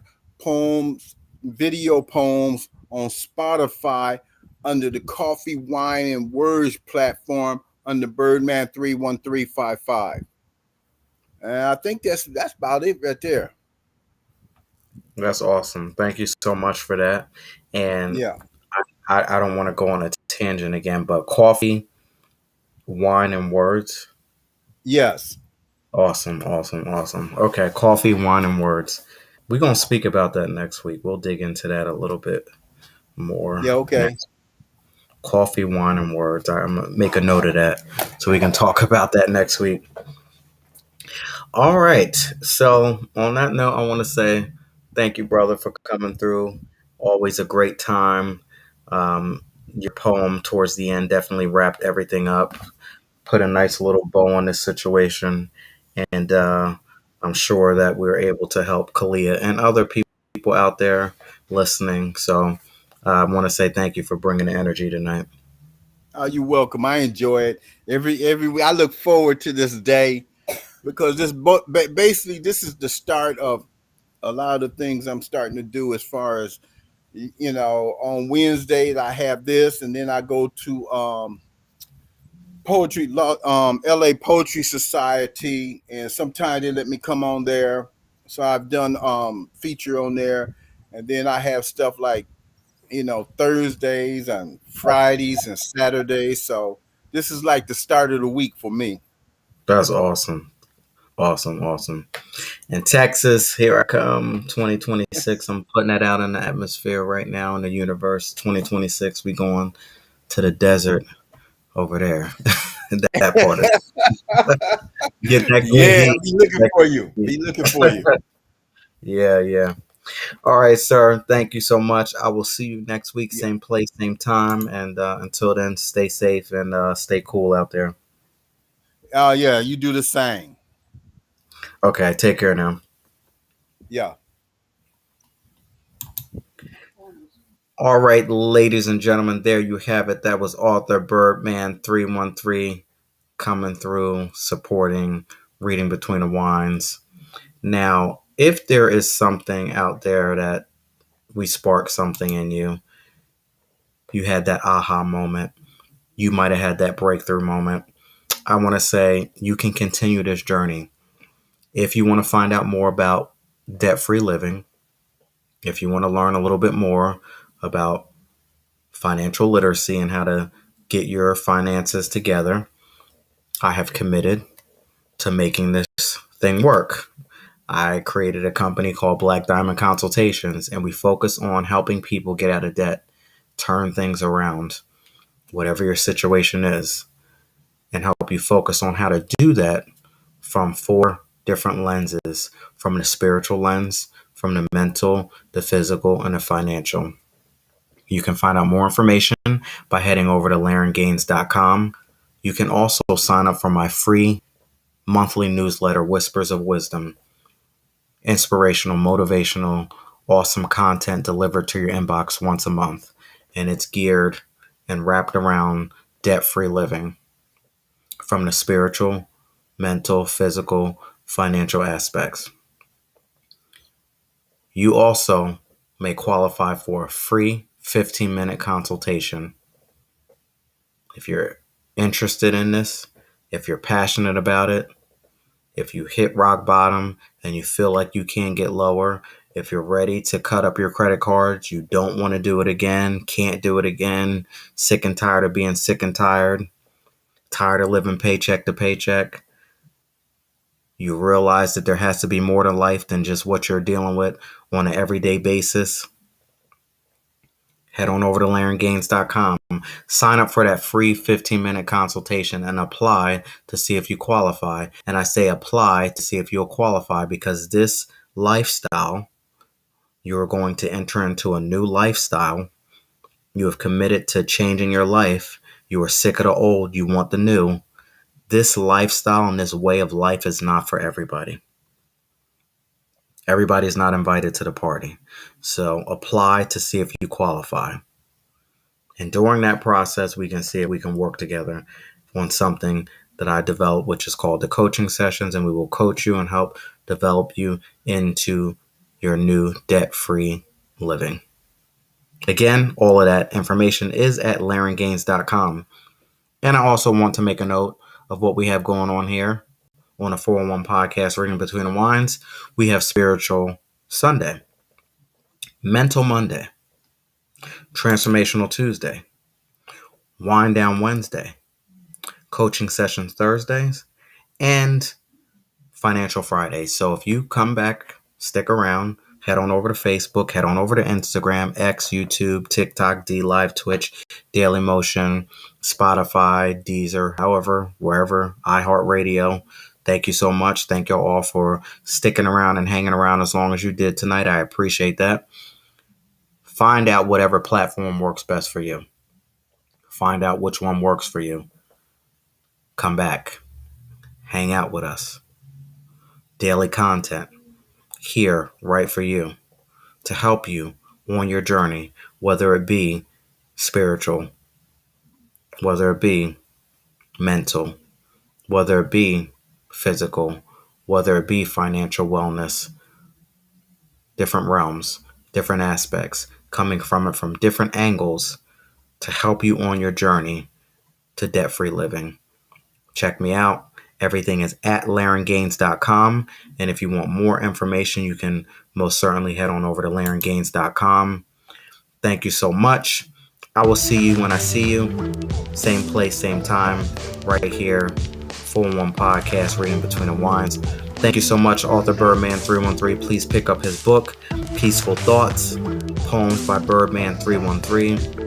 video poems on Spotify under the Coffee, Wine, and Words platform under Birdman 31355. And I think that's about it right there. That's awesome. Thank you so much for that. And Yeah. I don't want to go on a tangent again, but coffee Wine and words. Yes. Awesome, awesome, awesome. Okay, coffee, wine, and words. We're gonna speak about that next week. We'll dig into that a little bit more Yeah. Okay. next. Coffee, wine, and words. I'm gonna make a note of that so we can talk about that next week. All right. So on that note, I want to say thank you, brother, for coming through. Always a great time. Your poem towards the end definitely wrapped everything up, put a nice little bow on this situation, and I'm sure that we're able to help Kalia and other people out there listening. So I want to say thank you for bringing the energy tonight. You're welcome. I enjoy it every week. I look forward to this day because basically this is the start of a lot of the things I'm starting to do as far as on Wednesdays I have this, and then I go to poetry LA Poetry Society, and sometimes they let me come on there. So I've done feature on there, and then I have stuff like Thursdays and Fridays and Saturdays. So this is like the start of the week for me. That's awesome. Awesome. Awesome. In Texas, here I come, 2026. I'm putting that out in the atmosphere right now in the universe. 2026, we going to the desert over there. That part of get that good Yeah, heat. be looking That for good you. Be looking for heat. you. Yeah, yeah. All right, sir. Thank you so much. I will see you next week, Yeah. same place, same time. And until then, stay safe and stay cool out there. Yeah, you do the same. Okay, take care now. Yeah. All right, ladies and gentlemen, there you have it. That was author Birdman 313 coming through, supporting Reading Between the Wines. Now, if there is something out there that we spark something in you, you had that aha moment, you might have had that breakthrough moment. I want to say you can continue this journey. If you want to find out more about debt free living, if you want to learn a little bit more about financial literacy and how to get your finances together, I have committed to making this thing work. I created a company called Black Diamond Consultations, and we focus on helping people get out of debt, turn things around, whatever your situation is, and help you focus on how to do that from four different lenses: from the spiritual lens, from the mental, the physical, and the financial. You can find out more information by heading over to LaurenGaines.com. You can also sign up for my free monthly newsletter, Whispers of Wisdom. Inspirational, motivational, awesome content delivered to your inbox once a month. And it's geared and wrapped around debt free living from the spiritual, mental, physical, financial aspects. You also may qualify for a free 15-minute consultation. If you're interested in this, if you're passionate about it, if you hit rock bottom and you feel like you can't get lower, if you're ready to cut up your credit cards, you don't want to do it again, can't do it again, sick and tired of being sick and tired, tired of living paycheck to paycheck, you realize that there has to be more to life than just what you're dealing with on an everyday basis, head on over to LaurenGaines.com. Sign up for that free 15-minute consultation and apply to see if you qualify. And I say apply to see if you'll qualify because this lifestyle, you're going to enter into a new lifestyle. You have committed to changing your life. You are sick of the old. You want the new. This lifestyle and this way of life is not for everybody. Everybody is not invited to the party. So apply to see if you qualify. And during that process, we can see if we can work together on something that I developed, which is called the coaching sessions. And we will coach you and help develop you into your new debt free living. Again, all of that information is at LaurenGaines.com. And I also want to make a note of what we have going on here on a 401 podcast, Reading Between the Wines. We have Spiritual Sunday, Mental Monday, Transformational Tuesday, Wind Down Wednesday, coaching sessions Thursdays, and Financial Fridays. So if you come back, stick around, head on over to Facebook, head on over to Instagram, X, YouTube, TikTok, D Live, Twitch, Daily Motion, Spotify, Deezer, however, wherever, iHeartRadio. Thank you so much. Thank you all for sticking around and hanging around as long as you did tonight. I appreciate that. Find out whatever platform works best for you. Find out which one works for you. Come back. Hang out with us. Daily content here right for you to help you on your journey, whether it be spiritual, whether it be mental, whether it be physical, whether it be financial wellness, different realms, different aspects, coming from it from different angles to help you on your journey to debt-free living. Check me out. Everything is at LaurynGaines.com. And if you want more information, you can most certainly head on over to LaurynGaines.com. Thank you so much. I will see you when I see you. Same place, same time, right here. 4-1 Podcast, Reading Between the Wines. Thank you so much, author Birdman 313. Please pick up his book, Peaceful Thoughts, Poems by Birdman 313.